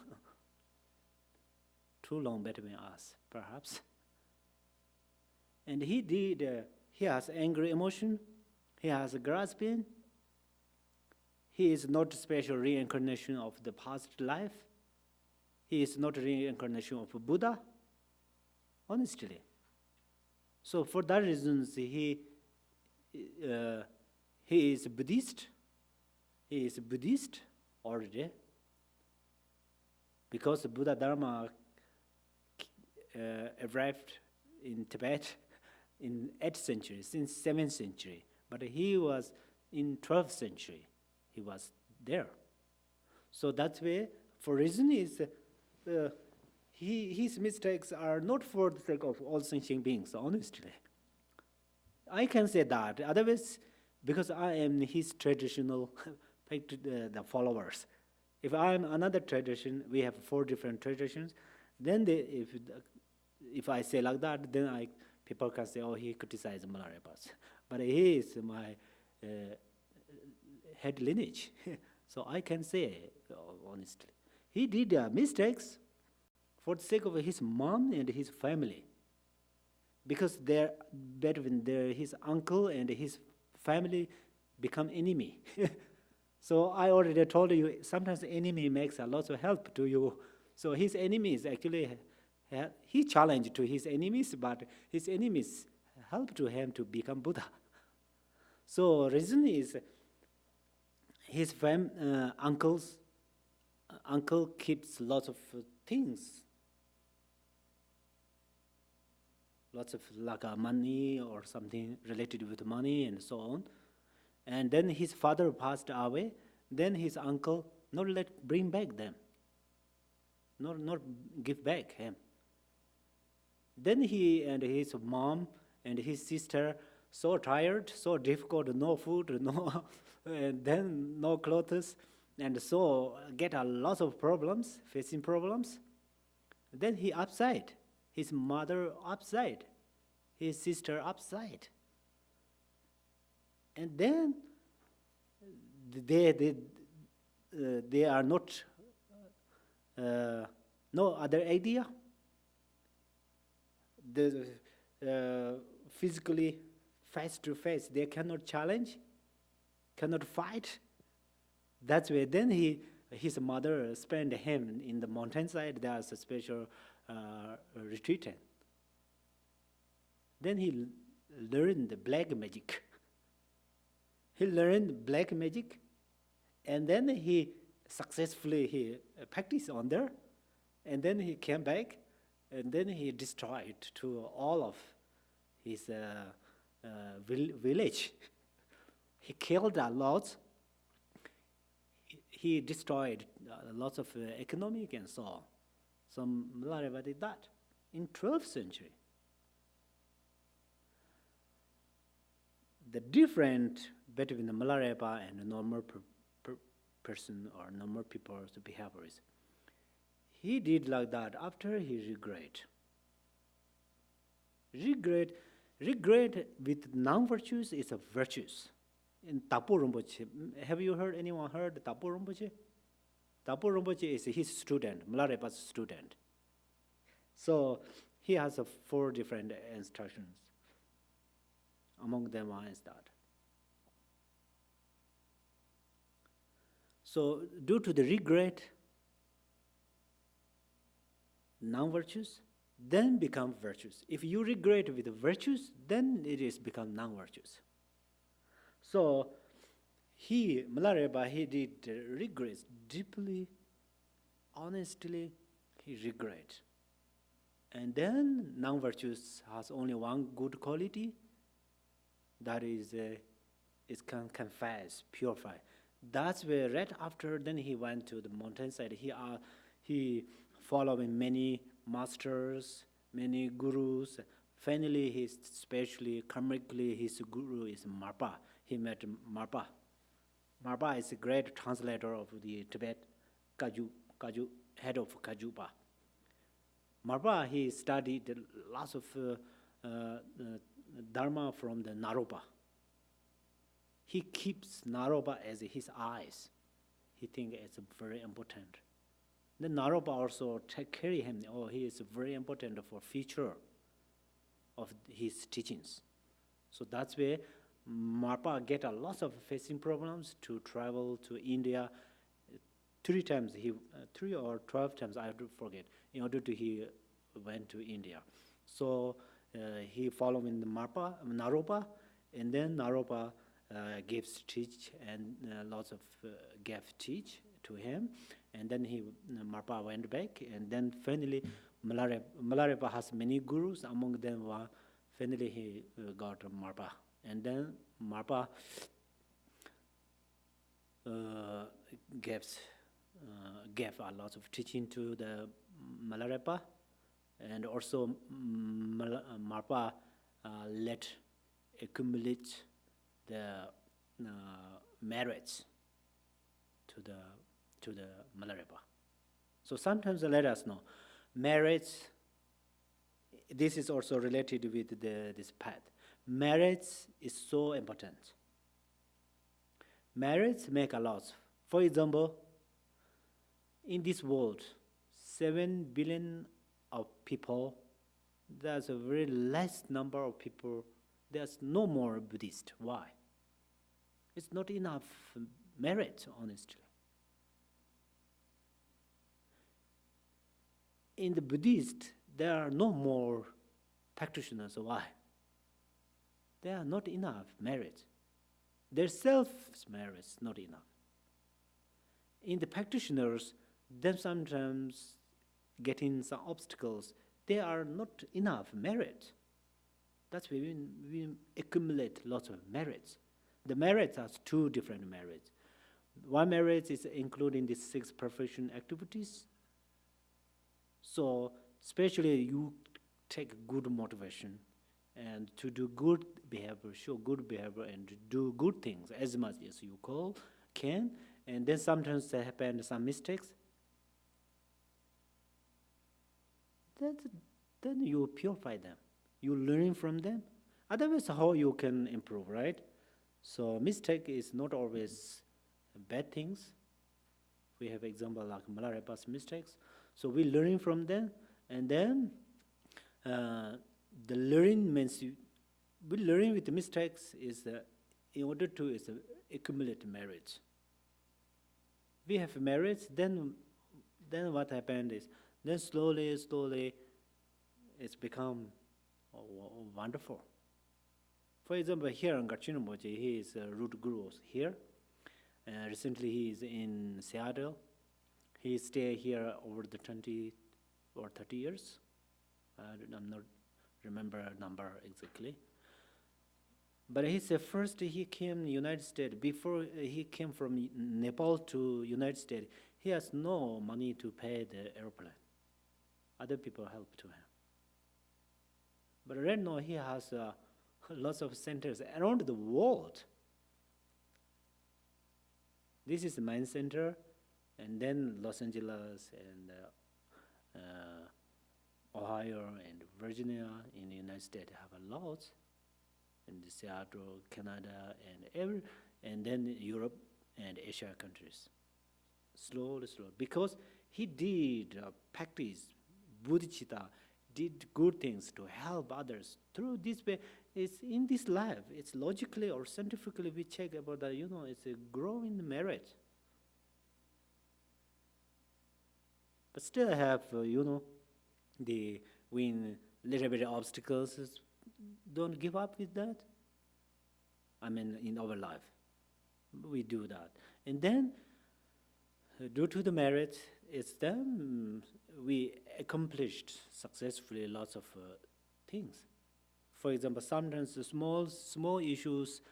Too long between us, perhaps. And he has angry emotion, he has grasping, he is not special reincarnation of the past life, he is not reincarnation of Buddha, honestly. So for that reason, he is Buddhist. He is Buddhist already. Because Buddha Dharma arrived in Tibet in 8th century, since 7th century. But he was in 12th century. He was there. So that's why, for reason is, his mistakes are not for the sake of all sentient beings, honestly. I can say that. Otherwise, because I am his traditional the followers. If I am another tradition, we have 4 different traditions, then if I say like that, then people can say, oh, he criticized Malarepas. But he is my head lineage. So I can say, honestly, he did mistakes for the sake of his mom and his family. Because his uncle and his family become enemy. So I already told you, sometimes the enemy makes a lot of help to you. So his enemies actually, he challenged to his enemies, but his enemies help to him to become Buddha. So reason is, his uncle keeps lots of things, lots of like money or something related with money and so on. And then his father passed away. Then his uncle not bring back them, not give back him. Then he and his mom and his sister so tired, so difficult, no food, no, and then no clothes, and so get a lot of problems, facing problems. Then he upside, his mother upside, his sister upside. And then they are not no other idea. Physically face to face, they cannot challenge, cannot fight. That's why then his mother spent him in the mountainside. There's a special retreat. Then he learned the black magic. He learned black magic, and then he successfully he practiced on there, and then he came back, and then he destroyed to all of his village. He killed a lot. He destroyed lots of economic and so on. So Milarepa did that in 12th century. The difference between the Milarepa and the normal person or normal people's behavior is he did like that after he regret. Regret with non-virtues is a virtues. In Tapo Rinpoche, have you heard anyone heard Tapo Rinpoche? Tapo Rinpoche is his student, Milarepa's student. So he has 4 different instructions. Among them one is that. So due to the regret, non-virtues, then become virtues. If you regret with the virtues, then it is become non-virtues. So Milarepa, he did regret deeply, honestly, he regret. And then non-virtues has only one good quality, that is, it can confess, purify. That's where right after, then he went to the mountainside. He following many masters, many gurus. Finally, especially karmically, his guru is Marpa. He met Marpa. Marpa is a great translator of the Tibet, Kaju, head of Kajupa. Marpa, he studied lots of Dharma from the Naropa. He keeps Naropa as his eyes. He thinks it's very important. Then Naropa also carry him. Oh, he is very important for future of his teachings. So that's where Marpa get a lot of facing problems to travel to India. 3 times, 3 or 12 times, I have to forget, in order to he went to India. So he following the Naropa, and then Naropa gives teach and lots of gave teach to him, and then Marpa went back, and then finally Milarepa has many gurus. Among them, finally he got Marpa, and then Marpa gave a lot of teaching to the Milarepa, and also Marpa let accumulate the merits to the Milarepa. So sometimes let us know merits. This is also related with this path. Merits is so important. Merits make a lot. For example, in this world, 7 billion of people, there's a very less number of people. There's no more Buddhist. Why? It's not enough merit, honestly. In the Buddhist, there are no more practitioners. Why? There are not enough merit. Their self-merit is not enough. In the practitioners, then sometimes getting some obstacles, there are not enough merit. That's why we accumulate lots of merits. The merits are 2 different merits. One merit is including these 6 perfection activities. So especially you take good motivation and to do good behavior, show good behavior, and do good things as much as you can. And then sometimes there happen some mistakes. Then you purify them. You learn from them. Otherwise, how you can improve, right? So mistake is not always bad things. We have example like Milarepa's mistakes. So we learn from them, and then the learning means we learn with the mistakes is in order to accumulate merits. We have merits, then what happened is then slowly it's become wonderful. For example, here in Gachinamochi, he is a root guru here. Recently, he is in Seattle. He stay here over the 20 or 30 years. I'm not remember number exactly. But he said first he came United States. Before he came from Nepal to United States, he has no money to pay the airplane. Other people help to him. But right now he has lots of centers around the world. This is the main center, and then Los Angeles and Ohio and Virginia in the United States have a lot, in the Seattle, Canada, and then Europe and Asia countries. Slowly, because he did practice bodhicitta, did good things to help others through this way. It's in this life. It's logically or scientifically we check about that. It's a growing merit. But still have the when little bit of obstacles. Don't give up with that. I mean, in our life, we do that, and then due to the merit, it's then we accomplished successfully lots of things. For example, sometimes the small issues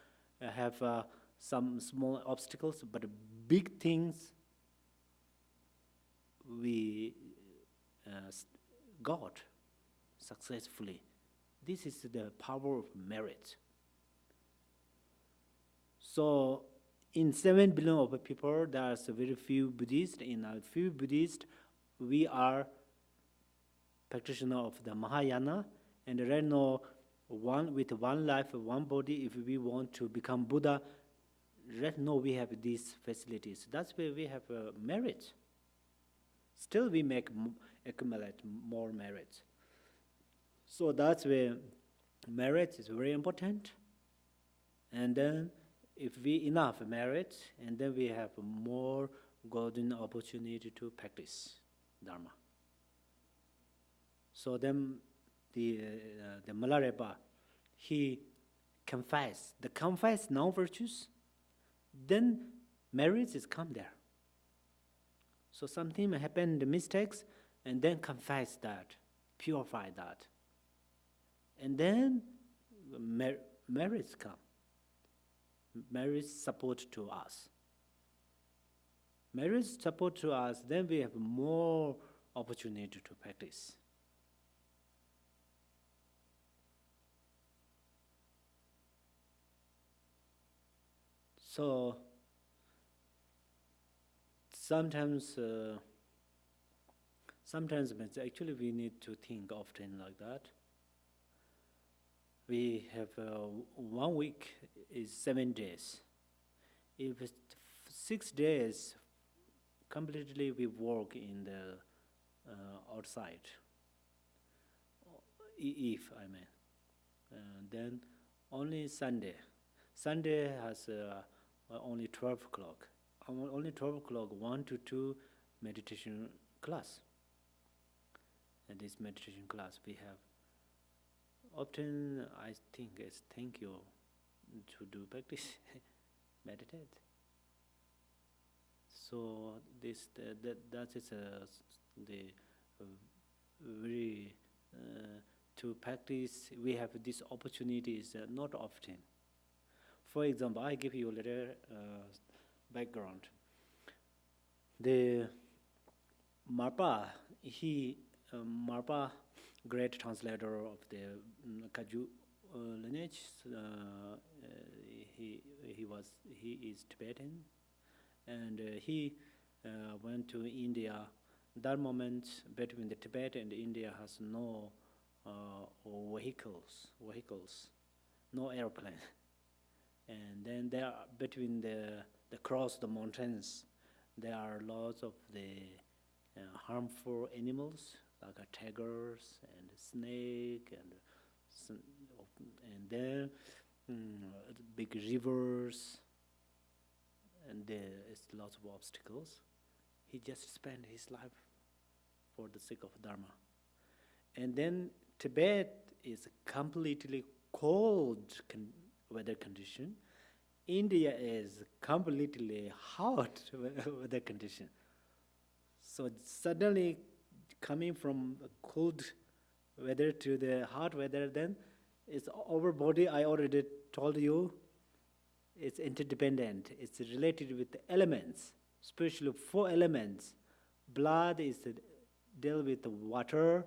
have some small obstacles, but big things we got successfully. This is the power of merit. So, in 7 billion of people, there's very few Buddhists. In a few Buddhists, we are practitioner of the Mahayana, and right now, with one life, one body, if we want to become Buddha, right now we have these facilities. That's where we have merit. Still, we accumulate more merit. So that's where merit is very important. And then if we enough merit, and then we have more golden opportunity to practice Dharma. So then the Milarepa, he confessed non-virtues, then merit is come there. So something happened, mistakes, and then confess that, purify that. And then merits come. Merits support to us. Merits support to us, then we have more opportunity to practice. So sometimes actually we need to think often like that. We have 1 week is 7 days. If it's 6 days, completely we work in the outside. If I mean, then only Sunday. Sunday has only 12 o'clock. Only 12 o'clock, 1 to 2 meditation class. And this meditation class we have. Often I think it's thank you to do practice, meditate. So that is the very to practice. We have these opportunities not often. For example, I give you a little background. The Marpa, Marpa, great translator of the Kaju lineage. He is Tibetan, and he went to India. That moment between the Tibet and India has no vehicles, no airplane, and then there between the cross the mountains, there are lots of the harmful animals like tigers and snake and then big rivers, and there is lots of obstacles. He just spent his life for the sake of Dharma. And then Tibet is completely cold weather condition. India is completely hot weather condition. So suddenly coming from a cold weather to the hot weather, then it's our body, I already told you, it's interdependent. It's related with the elements, especially four elements. Blood is deal with the water,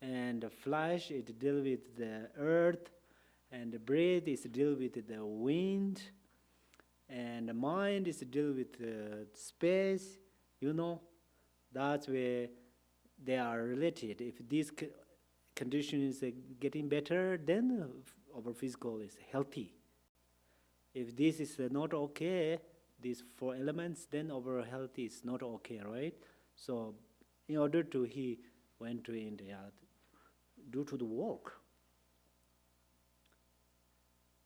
and the flesh it deal with the earth, and the breath is deal with the wind, and the mind is deal with space. You know, that's where they are related. If this condition is getting better, then our physical is healthy. If this is not okay, these four elements, then our health is not okay, right? So, in order to, he went to India due to the work.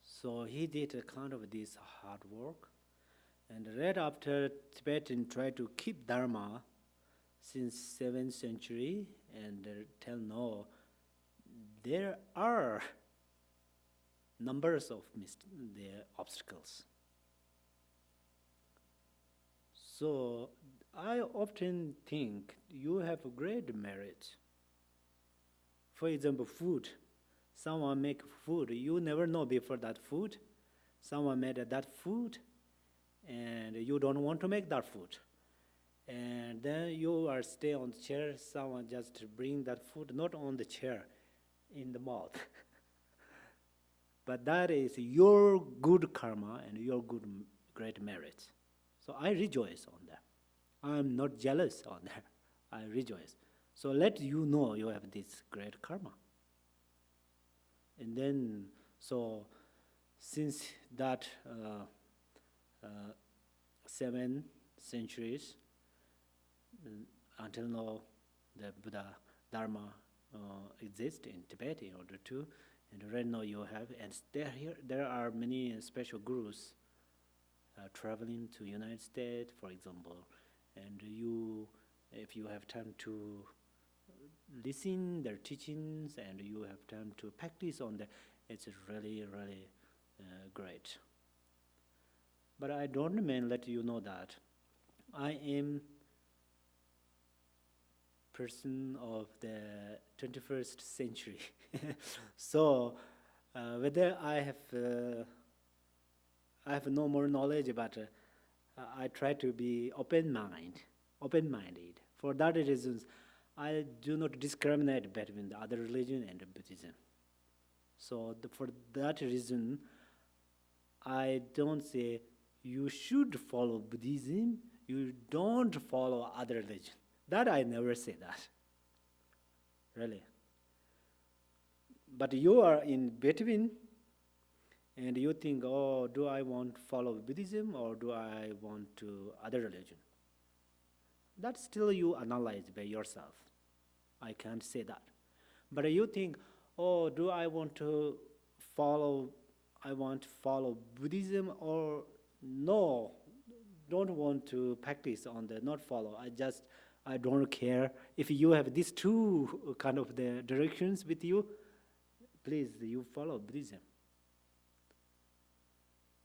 So he did a kind of this hard work, and right after Tibetan tried to keep Dharma since 7th century, and till now, there are numbers of the obstacles. So I often think you have a great merit. For example, food. Someone make food. You never know before that food. Someone made that food, and you don't want to make that food. And then you are stay on the chair. Someone just bring that food not on the chair, in the mouth. But that is your good karma and your good great merit. So I rejoice on that. I'm not jealous on that. I rejoice. So let you know you have this great karma. And then, so since that 7 centuries until now, the Buddha Dharma exists in Tibet in order to, and right now you have, and there are many special gurus traveling to United States, for example, and you, if you have time to listen their teachings and you have time to practice on that, it's really, really great. But I don't mean let you know that I am person of the 21st century. So whether I have no more knowledge, but I try to be open-minded. For that reasons, I do not discriminate between the other religion and Buddhism. So for that reason, I don't say you should follow Buddhism, you don't follow other religion. That I never say that, really. But you are in between, and you think, oh, do I want to follow Buddhism or do I want to other religion? That still you analyze by yourself. I can't say that. But you think, oh, do I want to follow Buddhism, or no, don't want to practice on the not follow. I don't care. If you have these two kind of the directions with you, please, you follow Buddhism.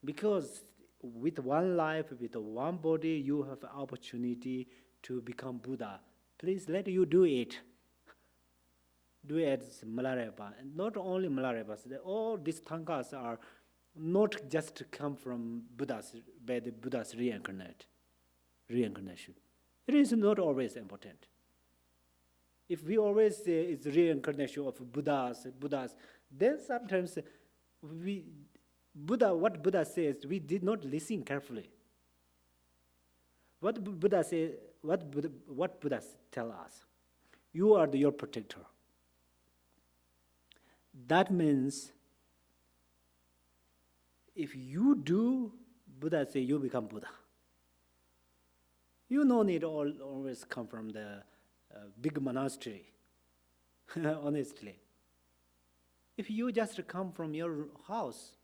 Because with one life, with one body, you have opportunity to become Buddha. Please let you do it. Do it as Malarepa. And not only Malarepas, all these tankas are not just come from Buddhas, by the Buddha's reincarnation. It is not always important. If we always say it's reincarnation of Buddhas, then sometimes what Buddha says, we did not listen carefully. What Buddha tell us? You are your protector. That means if you do, Buddha say you become Buddha. You no need always come from the big monastery, honestly. If you just come from your house,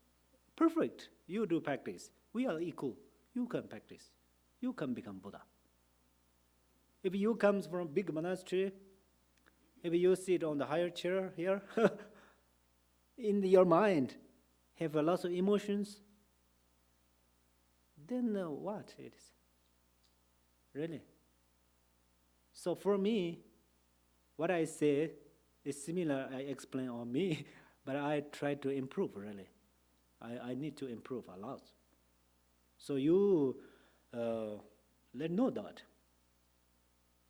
perfect, you do practice. We are equal. You can practice. You can become Buddha. If you come from big monastery, if you sit on the higher chair here, in your mind have a lot of emotions, then what it is? Really? So for me, what I say is similar, I explain on me, but I try to improve, really. I need to improve a lot. So you let know that.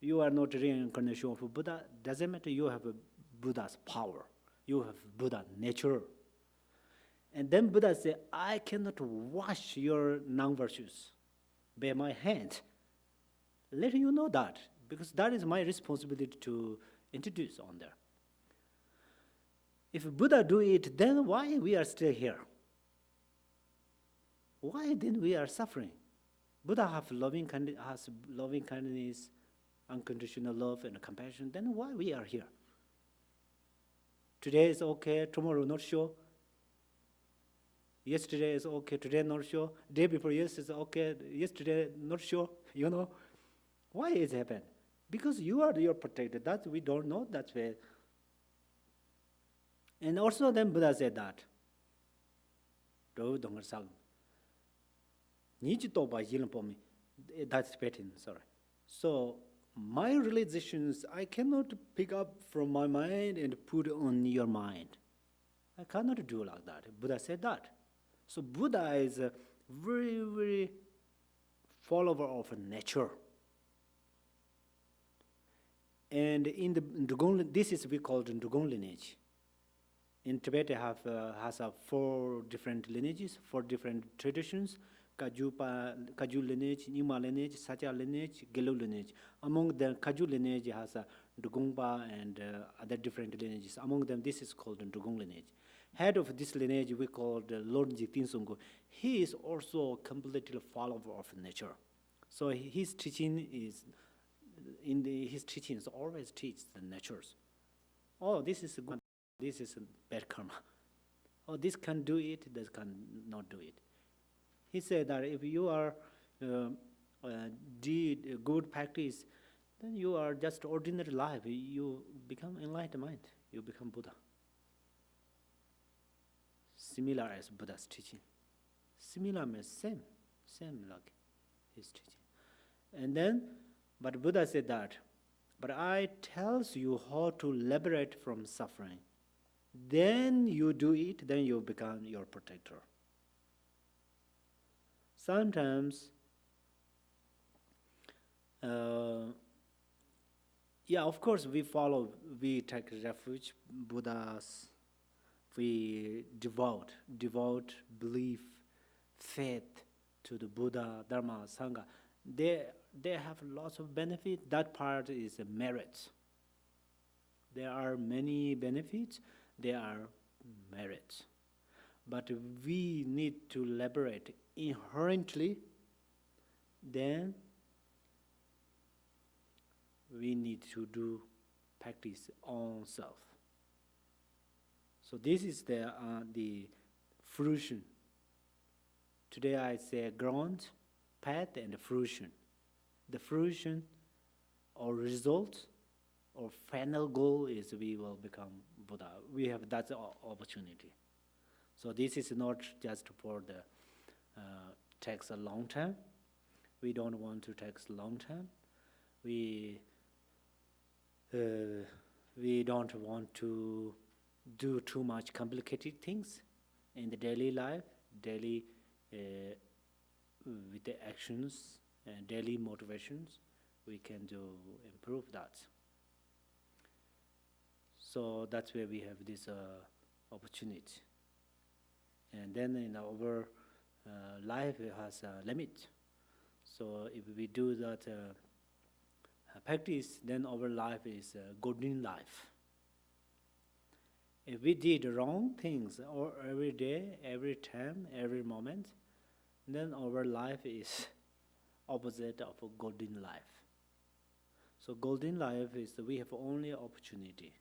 You are not reincarnation of Buddha. Doesn't matter, you have a Buddha's power. You have Buddha nature. And then Buddha said, I cannot wash your non-virtues by my hand. Let you know that, because that is my responsibility to introduce on there. If Buddha do it, then why we are still here? Why then we are suffering? Buddha has loving kindness, unconditional love and compassion, then why we are here? Today is okay, tomorrow not sure. Yesterday is okay, today not sure. Day before yesterday is okay, yesterday not sure. You know, why is it happen? Because you are your protector. That we don't know. That's why. And also then Buddha said that. That's pattern, sorry. So my realizations I cannot pick up from my mind and put on your mind. I cannot do like that. Buddha said that. So Buddha is a very, very follower of nature. And in the Ndugong, this is we call the Ndugong lineage. In Tibet, has 4 different lineages, 4 different traditions: Kaju lineage, Nyingma lineage, Satya lineage, Gelu lineage. Among the Kaju lineage has Ndugongpa and other different lineages. Among them, this is called the Ndugong lineage. Head of this lineage we call the Lord Jigten Songko. He is also completely follower of nature. So his teaching is his teachings always teach the natures. Oh, this is good. This is bad karma. Oh, this can do it. This can not do it. He said that if you are did good practice, then you are just ordinary life. You become enlightened mind. You become Buddha. Similar as Buddha's teaching. Similar means same like his teaching. And then, but Buddha said that, but I tells you how to liberate from suffering. Then you do it, then you become your protector. Sometimes, of course we take refuge, Buddhas, we devote belief, faith to the Buddha, Dharma, Sangha. They have lots of benefit. That part is a merit. There are many benefits. There are merits. But we need to liberate inherently. Then we need to do practice on self. So this is the fruition. Today I say ground, path, and fruition. The fruition or result or final goal is we will become Buddha. We have that opportunity. So this is not just for the takes a long time. We don't want to take a long time. We don't want to do too much complicated things in the daily life, with the actions and daily motivations. We can improve that. So that's where we have this opportunity. And then in our life, it has a limit. So if we do that practice, then our life is a golden life. If we did wrong things or every day, every time, every moment, then our life is opposite of a golden life. So golden life is we have only opportunity.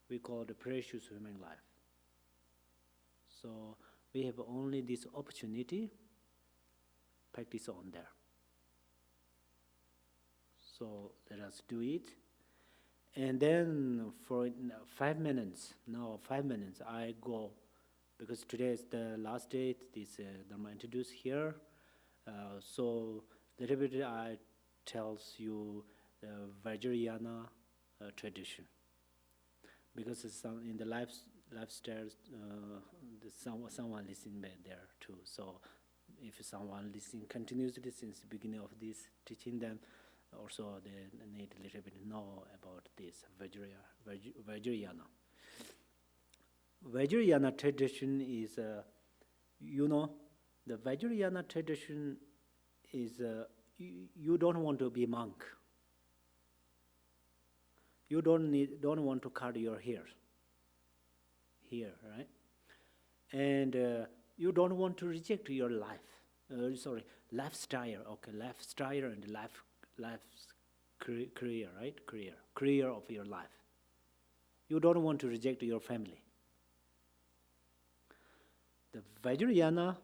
We call the precious human life. So we have only this opportunity, practice on there. So let us do it. And then for 5 minutes, now 5 minutes, I go, because today is the last day, this Dharma introduced here. So little bit I tells you the Vajrayana tradition, because it's some in the lifestyle, someone listening back there too. So if someone listening continuously since the beginning of this teaching, then also they need a little bit know about this Vajrayana. Vajrayana tradition is, the Vajrayana tradition is, you don't want to be monk. You don't want to cut your hair here, right? And you don't want to reject your lifestyle. Okay, lifestyle and life's career, right? Career of your life. You don't want to reject your family. The Vajrayana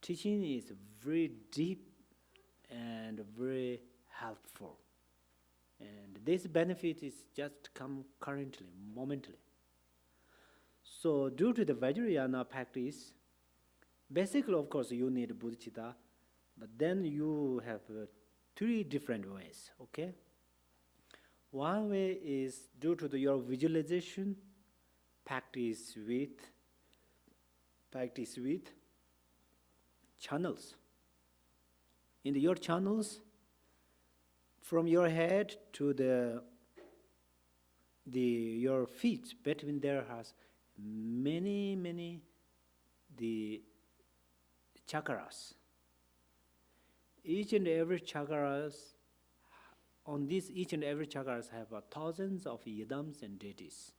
teaching is very deep and very helpful. And this benefit is just come currently, momentally. So due to the Vajrayana practice, basically, of course, you need bodhicitta, but then you have 3 different ways, okay? One way is due to your visualization, practice with channels. In your channels, from your head to your feet, between there has many the chakras. Each and every chakras, on this each and every chakras have thousands of yidams and deities.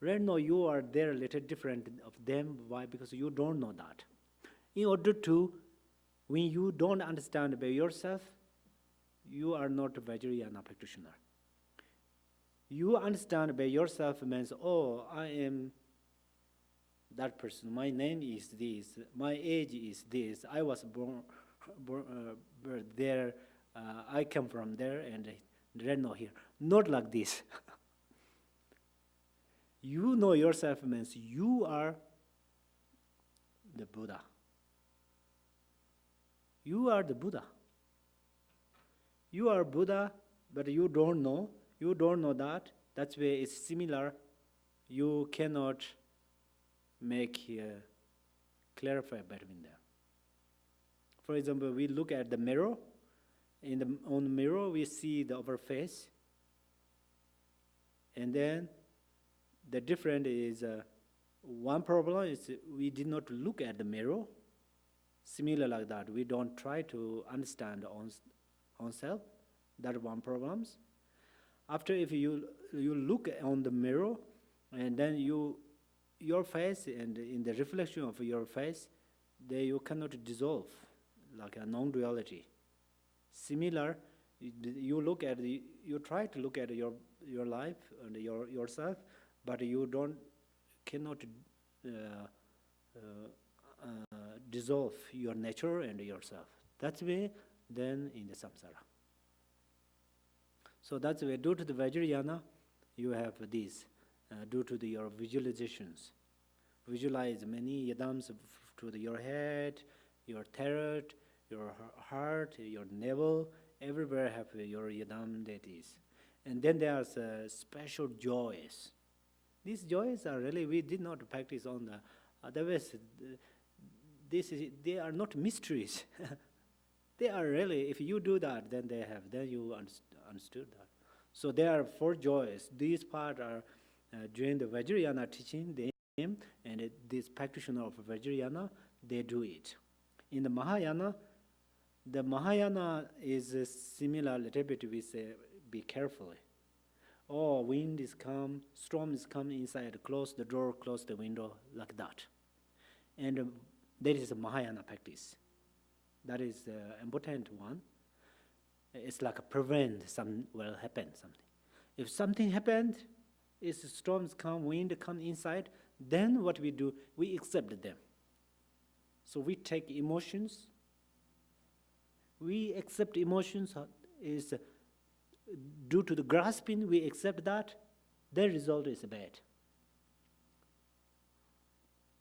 Right now you are there a little different of them. Why? Because you don't know that. In order to, when you don't understand by yourself, you are not a Vajrayana practitioner. You understand by yourself means, oh, I am that person. My name is this. My age is this. I was born there. I come from there, and right now here. Not like this. You know yourself means you are the Buddha. You are the Buddha. You are Buddha, but you don't know. You don't know that. That's why it's similar. You cannot clarify between them. For example, we look at the mirror. On the mirror, we see our face. And then the difference is, one problem is we did not look at the mirror. Similar like that, we don't try to understand ourselves. That one problem. After, if you look on the mirror, and then your face and in the reflection of your face, you cannot dissolve like a non-duality. Similar, you try to look at your life and yourself, but you cannot dissolve your nature and yourself. That's way then in the samsara. So that's why due to the Vajrayana, you have this. Due to your visualizations, visualize many yadams to your head, your throat, your heart, your navel. Everywhere have your yadam deities. And then there's special joys. These joys are really, we did not practice on the, otherwise they are not mysteries. They are really, if you do that, then you understood that. So there are 4 joys. These part are during the Vajrayana teaching, and this practitioner of Vajrayana, they do it. In the Mahayana is similar a little bit. We say, be carefully. Oh, wind is come, storm is coming inside, close the door, close the window, like that. And that is a Mahayana practice. That is the important one. It's like a prevent some will happen something. If something happened, if storms come, wind come inside, then what we do, we accept them. So we take emotions. We accept emotions is due to the grasping, we accept that, the result is bad.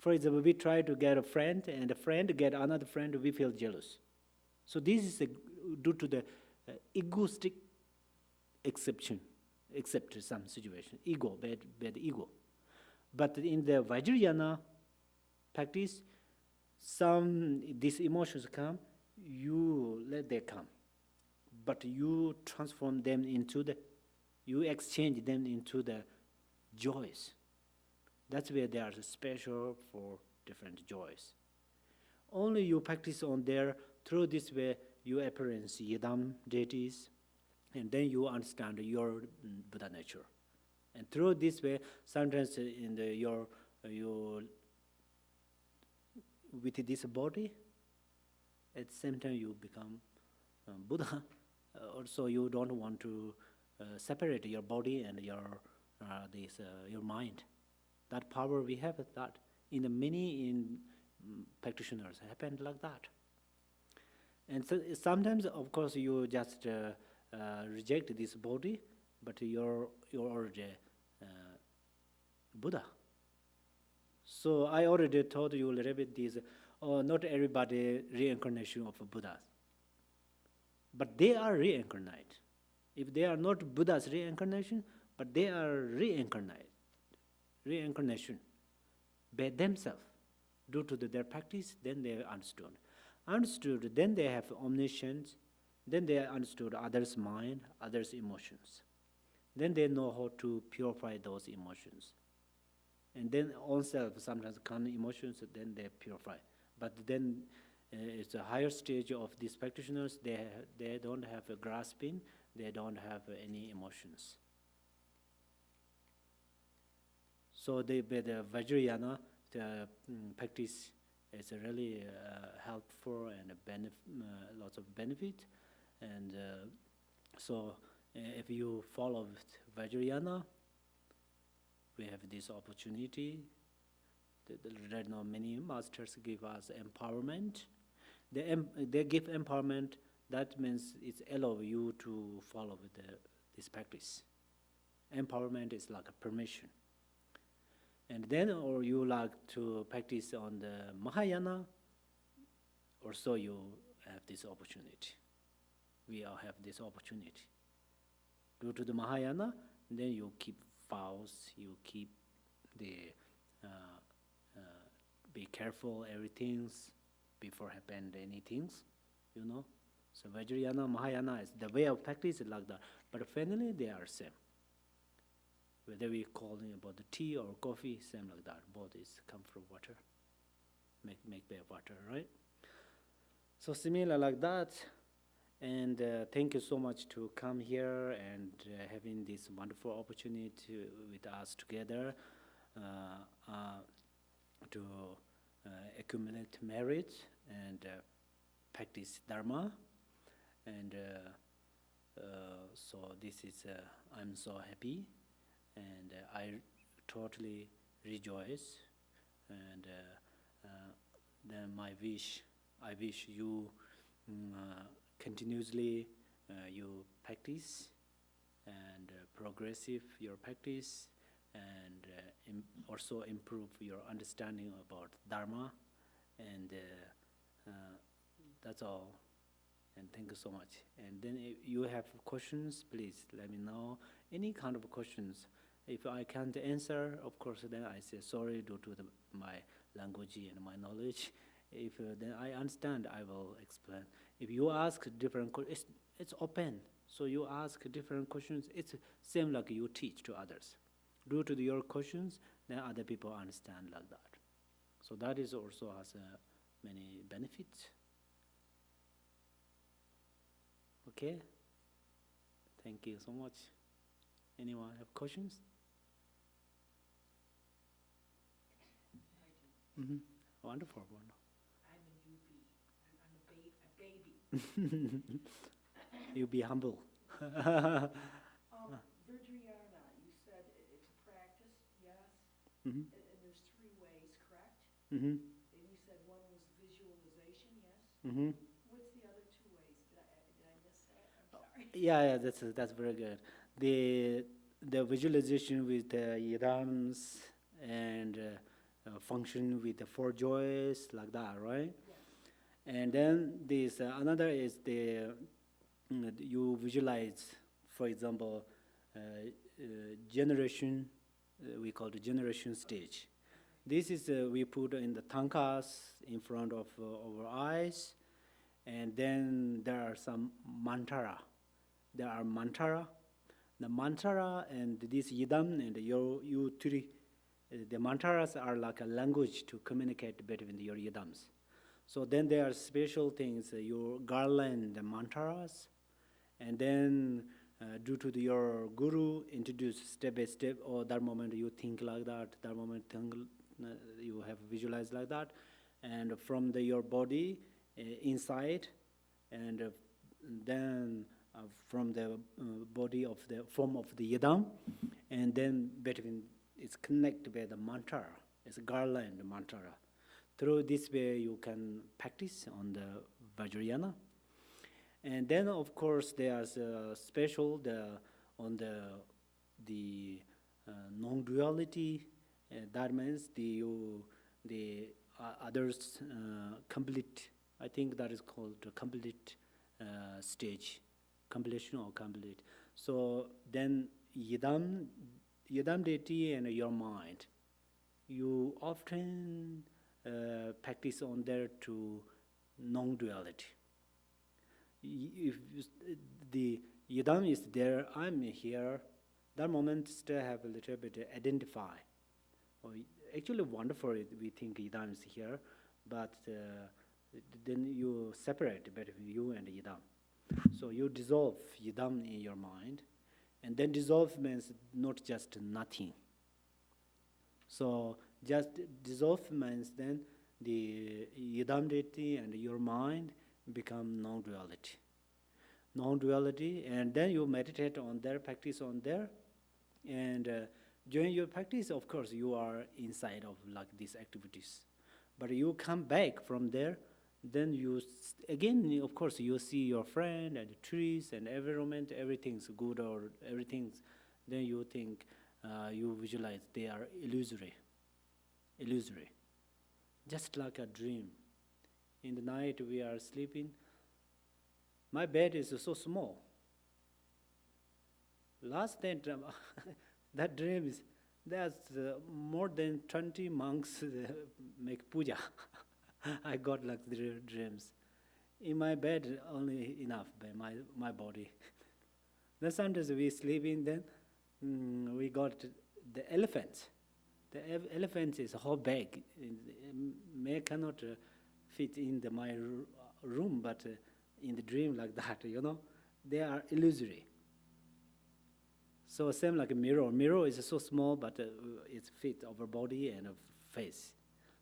For example, we try to get a friend, and a friend get another friend, we feel jealous. So this is due to the egoistic exception, accept some situation, ego, bad ego. But in the Vajrayana practice, these emotions come, you let them come, but you transform them you exchange them into the joys. That's where they are special for different joys. Only you practice on there, through this way you appearance Yidam deities, and then you understand your Buddha nature. And through this way, sometimes in you with this body, at the same time you become Buddha. Also, you don't want to separate your body and your mind. That power we have at that. In the many practitioners happened like that. And so sometimes, of course, you just reject this body, but you're already Buddha. So I already told you a little bit this. Not everybody reincarnation of Buddhas, but they are reincarnate. If they are not Buddha's reincarnation, but they are reincarnation by themselves due to their practice. Then they understood. Then they have omniscience. Then they understood others' mind, others' emotions. Then they know how to purify those emotions. And then own self sometimes come emotions, then they purify. But then it's a higher stage of these practitioners. They don't have a grasping. They don't have any emotions. So the Vajrayana practice is really helpful and lots of benefit. And so if you follow Vajrayana, we have this opportunity. Right now, many masters give us empowerment. They give empowerment. That means it's allow you to follow this practice. Empowerment is like a permission. And then, or you like to practice on the Mahayana, or so you have this opportunity. We all have this opportunity. Due to the Mahayana, then you keep vows, you keep be careful everything before happen anything, you know. So Vajrayana, Mahayana is the way of practice is like that. But finally they are same. Whether we call it about the tea or coffee, same like that. Both is come from water. Make by water, right? So similar like that. And thank you so much to come here and having this wonderful opportunity with us together to accumulate merit and practice Dharma. And so this is, I'm so happy, and I totally rejoice. And then I wish you continuously you practice and progressive your practice, and also improve your understanding about Dharma. And that's all. And thank you so much. And then if you have questions, please let me know. Any kind of questions. If I can't answer, of course, then I say sorry due to my language and my knowledge. If then I understand, I will explain. If you ask different questions, it's open. So you ask different questions. It's same like you teach to others. Due to your questions, then other people understand like that. So that is also has many benefits. Okay. Thank you so much. Anyone have questions? I do. Mm-hmm. Wonderful, wonderful. I'm a newbie. I'm a baby. You be humble. Vajrayana, you said it's a practice, yes? Mm-hmm. And there's 3 ways, correct? Mm-hmm. And you said one was visualization, yes? Mm-hmm. What's the other 2 ways? Did I miss that? I'm sorry. Yeah, that's very good. The the visualization with the yidams and function with the four joys like that, right? Yes. And then this another is the you visualize, for example, generation. We call the generation stage. This is we put in the tankas in front of our eyes, and then there are some mantra. There are mantra. The mantra and this yidam and your you three, the mantras are like a language to communicate between your yidams. So then there are special things, your garland, the mantras, and then due to your guru introduce step by step, or that moment you think like that moment think, you have visualized like that, and from your body inside, and then from the body of the form of the yidam, and then between it's connected by the mantra, it's a garland mantra. Through this way you can practice on the Vajrayana. And then of course there's a special on the non-duality. That means the others complete. I think that is called the complete stage, completion or complete. So then yidam deity and your mind, you often practice on there to non-duality. If the yidam is there, I'm here, that moment still have a little bit identify. Or actually wonderful, we think yidam is here, but then you separate between you and yidam. So you dissolve yidam in your mind, and then dissolve means not just nothing. So just dissolve means then the yidam deity and your mind become non-duality. Non-duality, and then you meditate on there, practice on there, and during your practice, of course, you are inside of like these activities. But you come back from there, then you again, of course, you see your friend and the trees and environment, everything's good or everything's. Then you think, you visualize they are illusory, illusory, just like a dream. In the night we are sleeping. My bed is so small. Last night, that dream is there's more than 20 monks make puja. I got like dreams. In my bed, only enough by my body. Then sometimes we sleeping. Then we got the elephant. The elephant is a whole bag. May cannot fit in my room, but in the dream like that, they are illusory. So same like a mirror. Mirror is so small, but it fit our body and face.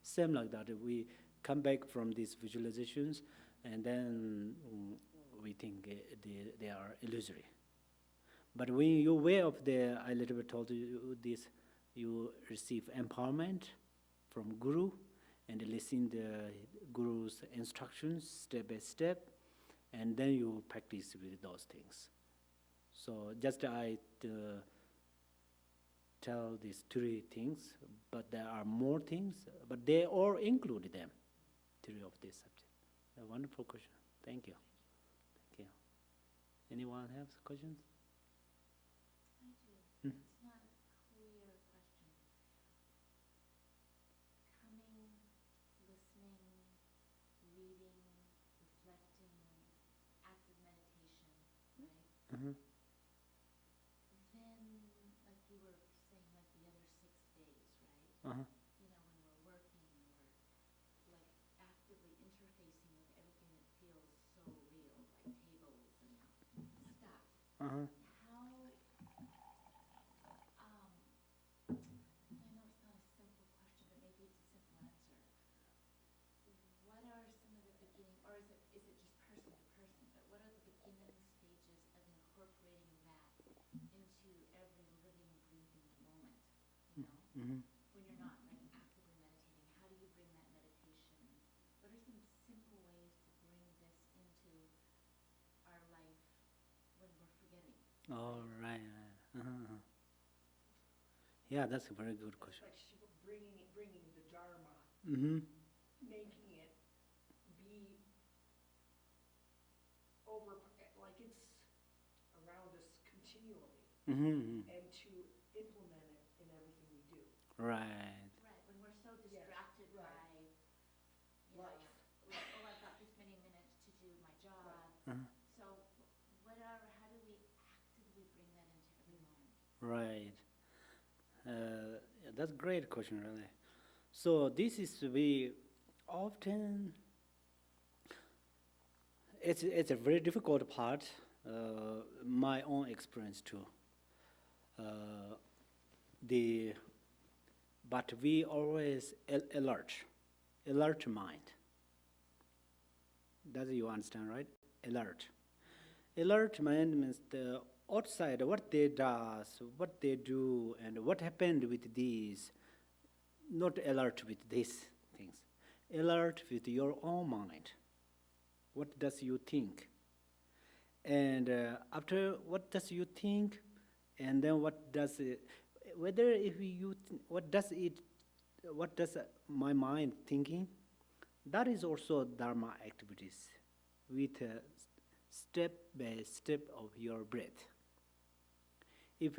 Same like that. We come back from these visualizations, and then we think they are illusory. But when you're aware of I little bit told you this, you receive empowerment from Guru, and listen the Guru's instructions step by step, and then you practice with those things. So just I tell these three things, but there are more things, but they all include them, three of this subject. A wonderful question. Thank you. Thank you. Anyone have questions? I do. Hmm. It's not a clear question. Coming, listening, reading, reflecting, active meditation, right? Uh-huh. Then, like you were saying, like the other 6 days, right? Uh-huh. You know, when we're working and we're like actively interfacing with everything that feels so real, like tables and stuff. Uh-huh. How, I know it's not a simple question, but maybe it's a simple answer. What are some of the beginning, or is it just person to person, but what are the beginning stages of incorporating that into every living, breathing moment, you know? Mm-hmm. When you're not like actively meditating, how do you bring that meditation? What are some simple ways to bring this into our life when we're All right. Uh-huh. Yeah, that's a very good It's question. like bringing the Dharma, Mm-hmm. making it be over, like it's around us continually, Mm-hmm. and to implement it in everything we do. Right. Right, when we're so Yes, distracted right. by, you know, Life. like, oh, I've got this many minutes to do my job. Uh-huh. So how do we actively bring that into every moment? Right. Yeah, that's a great question, really. So this is we often it's a very difficult part. My own experience too. Uh, the but we always alert mind. Does you understand, right? Alert. Alert mind means the outside what they does, what they do, and what happened with these. Not alert with these things. Alert with your own mind. What does you think? And after what does you think, and then what does it? Whether if you what does it? What does my mind thinking? That is also dharma activities, with step by step of your breath. If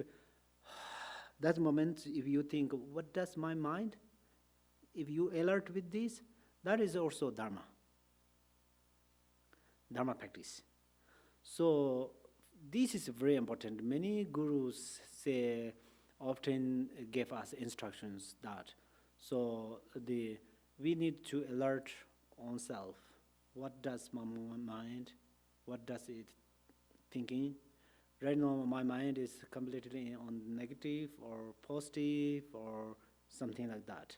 that moment, if you think, what does my mind? If you alert with this, that is also dharma practice. So this is very important. Many gurus say often give us instructions that so the we need to alert oneself. What does my mind? What does it thinking? Right now, my mind is completely on negative or positive or something like that.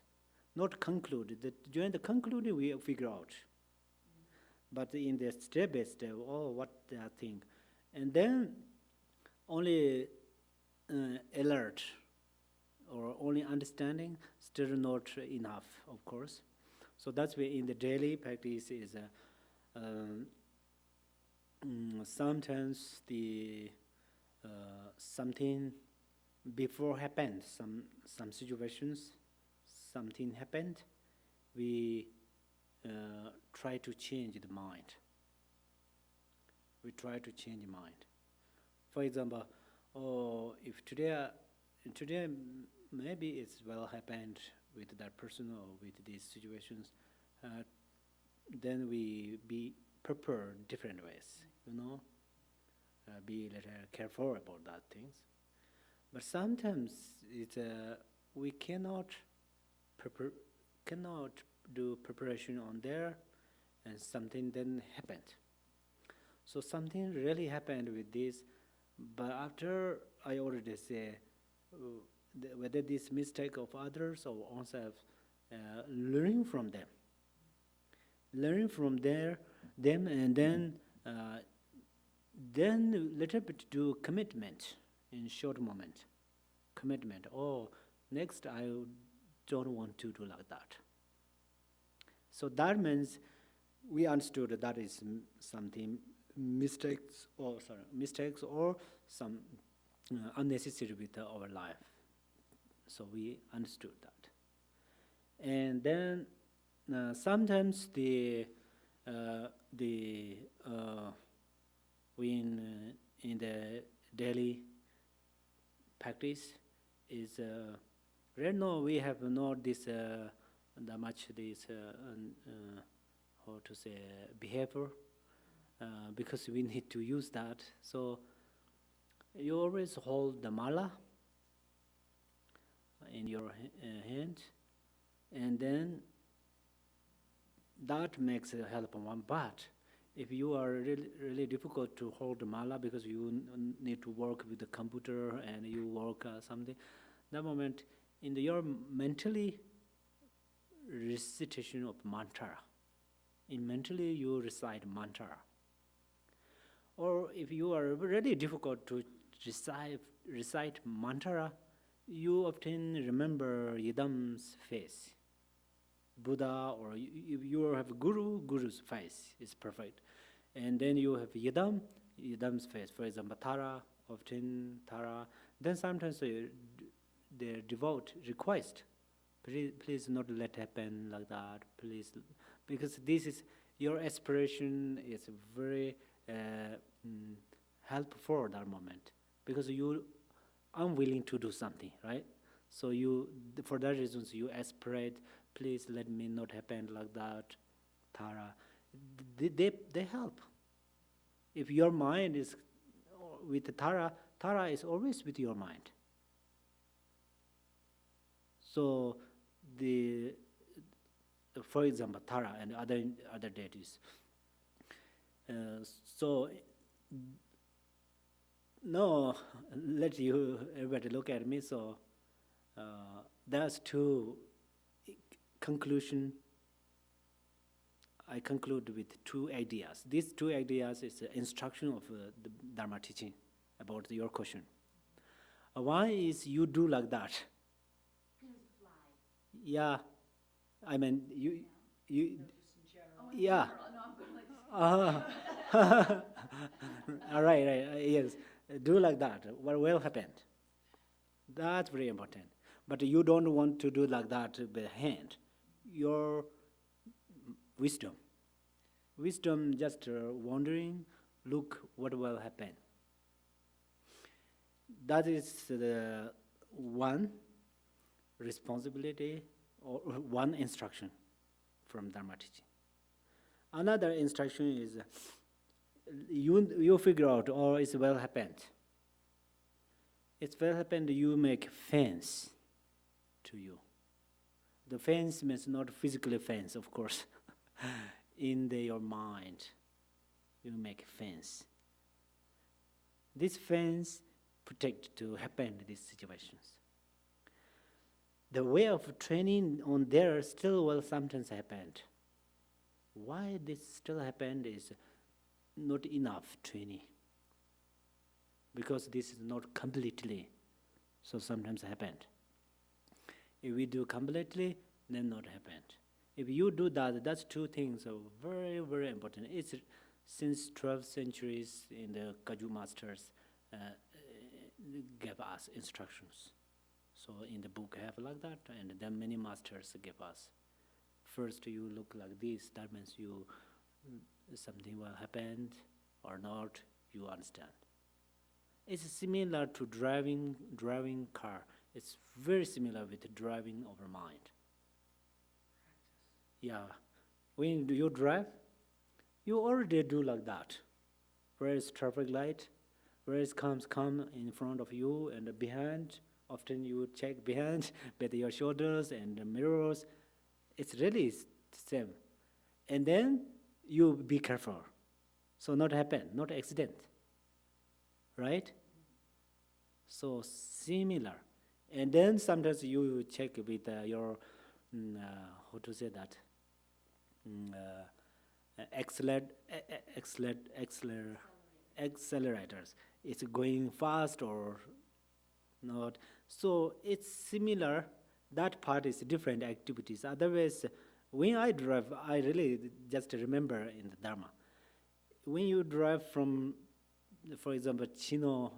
Not conclude. That during the concluding, we figure out. But in the step by step, oh, what they think, and then only alert or only understanding still not enough, of course. So that's why in the daily practice is um, sometimes the something before happened, some situations, something happened, we try to change the mind. We try to change mind. For example, oh, if today maybe it's well happened with that person or with these situations, uh, then we be prepared different ways, be a little careful about that things. But sometimes it's we prepare, cannot do preparation on there, and something then happened. So something really happened with this, but after I already say whether this mistake of others or ourselves, learning from them, and then little bit do commitment in short moment. Commitment. Oh, next I don't want to do like that. So that means we understood that is something mistakes or some unnecessary with our life. So we understood that, and then sometimes the we in the daily practice is right now we have not this that much this how to say behavior because we need to use that. So you always hold the mala in your hand, and then that makes a help one. But if you are really difficult to hold the mala because you need to work with the computer and you work something, that moment in your mentally recitation of mantra, in mentally you recite mantra. Or if you are really difficult to recite mantra, you often remember Yidam's face. Buddha, or if you have Guru's face is perfect. And then you have Yidam's face, for example, Tara often Tara. Then sometimes they devote request. Please not let happen like that. Please, because this is your aspiration is very helpful for that moment because you unwilling to do something, right? So for that reasons, you aspirate. Please let me not happen like that, Tara. They help. If your mind is with Tara, Tara is always with your mind. So for example, Tara and other deities. So no, let you everybody look at me. So there's two conclusion. I conclude with two ideas. These two ideas is the instruction of the Dharma teaching about your question. One is you do like that. Yeah, I mean you. Just in general. Yeah. No, I'm going like, All right, yes. Do like that. What will happen? That's very important. But you don't want to do like that by hand. Your wisdom. Wisdom just wondering, look what will happen. That is the one responsibility or one instruction from Dharma teaching. Another instruction is you figure out, or it's well happened. It's well happened, you make fence to you. The fence means not physically fence, of course. In your mind, you make fence. This fence protect to happen these situations. The way of training on there still will sometimes happen. Why this still happened is not enough training. Because this is not completely, so sometimes happened. If we do completely, then not happened. If you do that, that's two things are very, very important. It's since 12th centuries in the Kaju masters gave us instructions. So in the book have like that, and then many masters give us. First you look like this, that means you something will happen or not, you understand. It's similar to driving car. It's very similar with driving over mind. Yeah, when you drive, you already do like that. Where is traffic light? Where is come in front of you and behind? Often you check behind with your shoulders and the mirrors. It's really the same. And then you be careful. So not happen, not accident. Right? So similar. And then sometimes you check with your, how to say that, accelerators. It's going fast or not. So it's similar. That part is different activities. Otherwise, when I drive, I really just remember in the Dharma. When you drive from, for example, Chino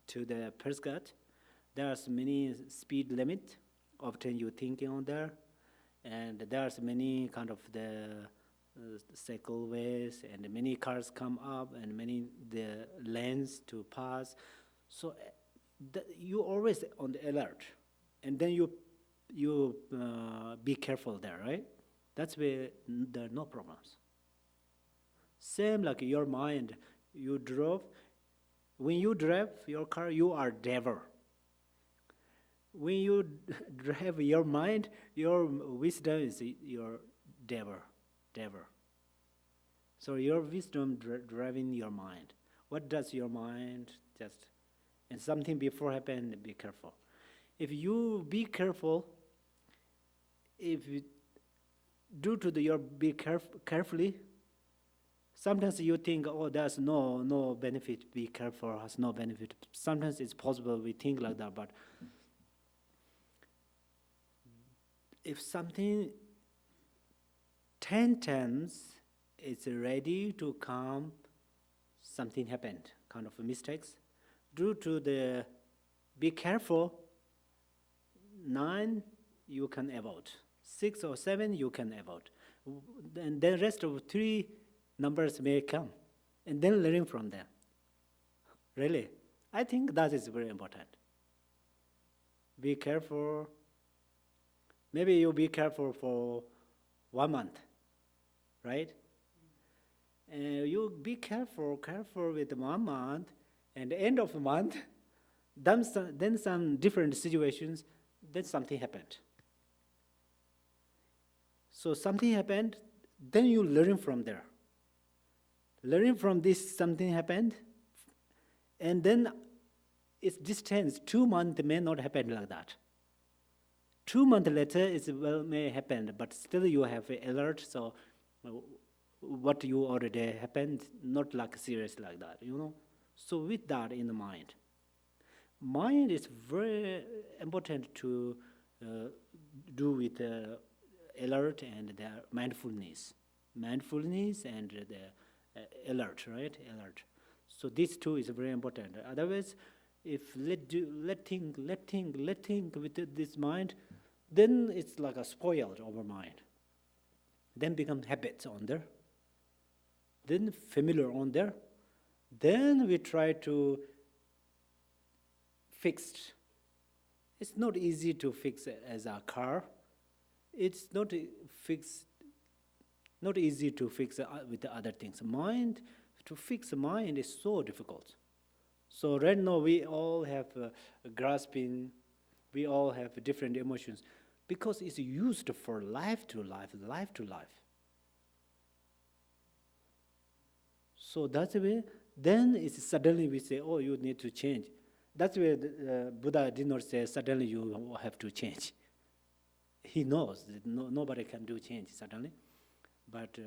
to the Prescott, there's many speed limit. Often you thinking on there, and there's many kind of the cycleways, and many cars come up, and many the lanes to pass. So you always on the alert, and then you be careful there, right? That's where there are no problems. Same like your mind, you drove. When you drive your car, you are driver. When you drive your mind, your wisdom is your driver. So your wisdom driving your mind. What does your mind just, and something before happen, be careful. If you be careful, if you, due to your be carefully, sometimes you think, oh, there's no benefit, be careful, has no benefit. Sometimes it's possible we think like that, but if something 10 times is ready to come, something happened, kind of mistakes, due to the be careful, 9 you can avoid, 6 or 7 you can avoid. And then rest of 3 numbers may come, and then learning from them. Really, I think that is very important. Be careful. Maybe you be careful for 1 month, right? And you be careful with 1 month, and end of the month, then some different situations, then something happened. So something happened, then you learn from there. Learning from this, something happened, and then its distance, 2 months may not happen like that. 2 months later, it may happen, but still you have an alert, so what you already happened, not like serious like that, So with that in the mind is very important to do with alert and the mindfulness and the alert, right? Alert. So these two is very important. Otherwise, if let think with this mind, then it's like a spoiled our mind. Then become habits on there. Then familiar on there. Then we try to fix. It's not easy to fix as a car. It's not easy to fix with the other things. To fix mind is so difficult. So right now we all have grasping, we all have different emotions because it's used for life to life. So that's the way, then it's suddenly we say, oh, you need to change. That's where Buddha did not say suddenly you have to change. He knows that nobody can do change suddenly. But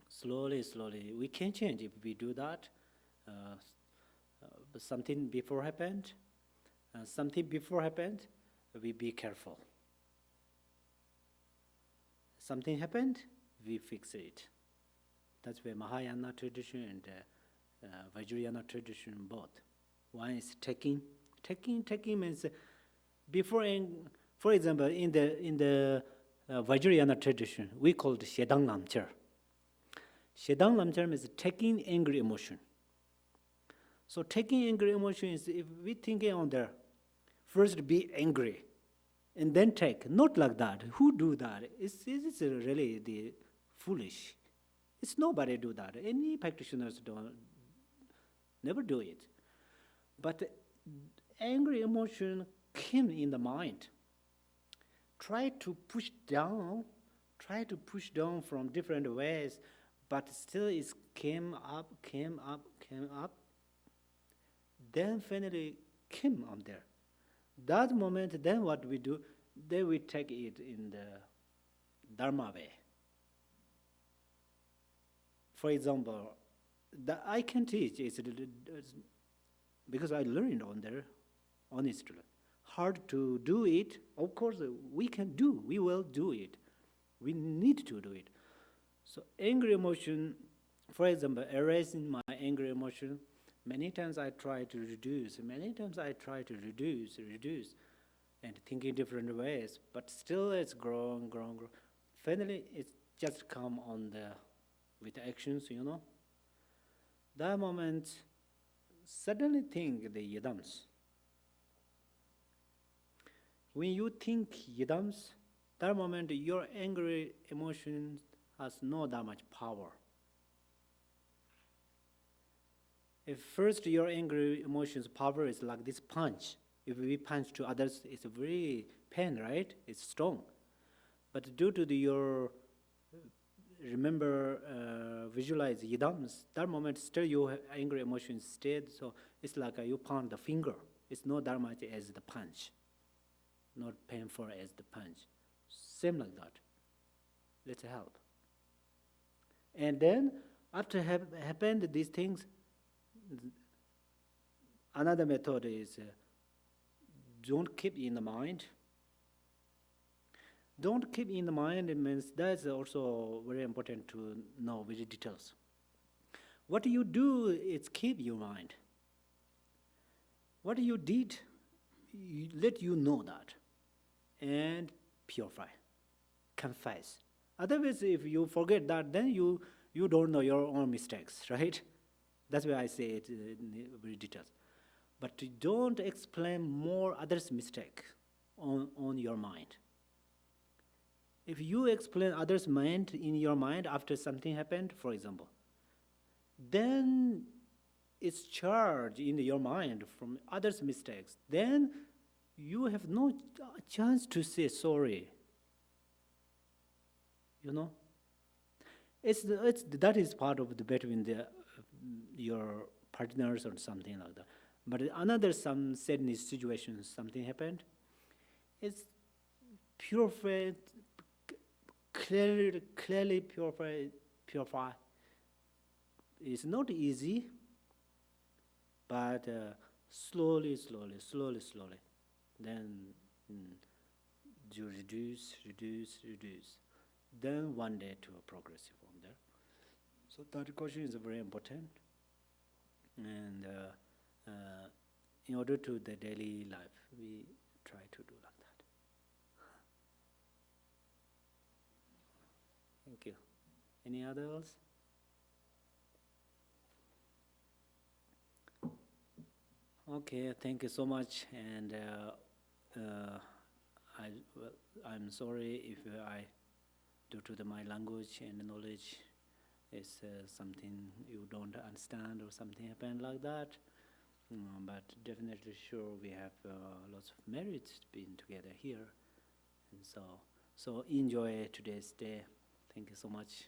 slowly, we can change if we do that. Something before happened, we be careful. Something happened, we fix it. That's where Mahayana tradition and Vajrayana tradition both. One is taking. Taking means before. For example, in the Vajrayana tradition, we call it Shedang Namchar. Shedang Namchar means taking angry emotion. So taking angry emotion is if we thinking on there, first be angry, and then take. Not like that. Who do that? It's really the foolish. It's nobody do that. Any practitioners never do it. But angry emotion came in the mind. Try to push down from different ways, but still it came up. Then finally came on there. That moment, then what we do, then we take it in the Dharma way. For example, that I can teach is because I learned on there, honestly. Hard to do it, of course we will do it. We need to do it. So angry emotion, for example, erasing my angry emotion, many times I try to reduce, and thinking different ways, but still it's grown. Finally, it's just come on with actions, That moment, suddenly think the yidams. When you think yidams, that moment your angry emotion has not that much power. If first your angry emotions power is like this punch. If we punch to others, it's a very pain, right? It's strong. But due to your visualize yidams, that moment still your angry emotions stayed, so it's like you pound the finger. It's not that much as the punch. Not painful as the punch. Same like that. Let's help. And then, after happened these things, another method is don't keep in the mind. Don't keep in the mind, it means that's also very important to know with details. What you do is keep your mind. what you did, let you know that, and purify, confess. Otherwise, if you forget that, then you don't know your own mistakes, right? That's why I say it in very details. But don't explain more others' mistake on your mind. If you explain others' mind in your mind after something happened, for example, then it's charged in your mind from others' mistakes. Then you have no chance to say sorry. You know, it's that is part of the between your partners or something like that. But another some said in this situation something happened. It's purify, clearly purify. It's not easy, but slowly, then you reduce. Then one day to progress from there. So that question is very important, and in order to the daily life, we try to do like that. Thank you. Any others? Okay, thank you so much, and I'm sorry if I, due to my language and knowledge, is something you don't understand or something happened like that. But definitely sure we have lots of merits being together here, and so enjoy today's day. Thank you so much.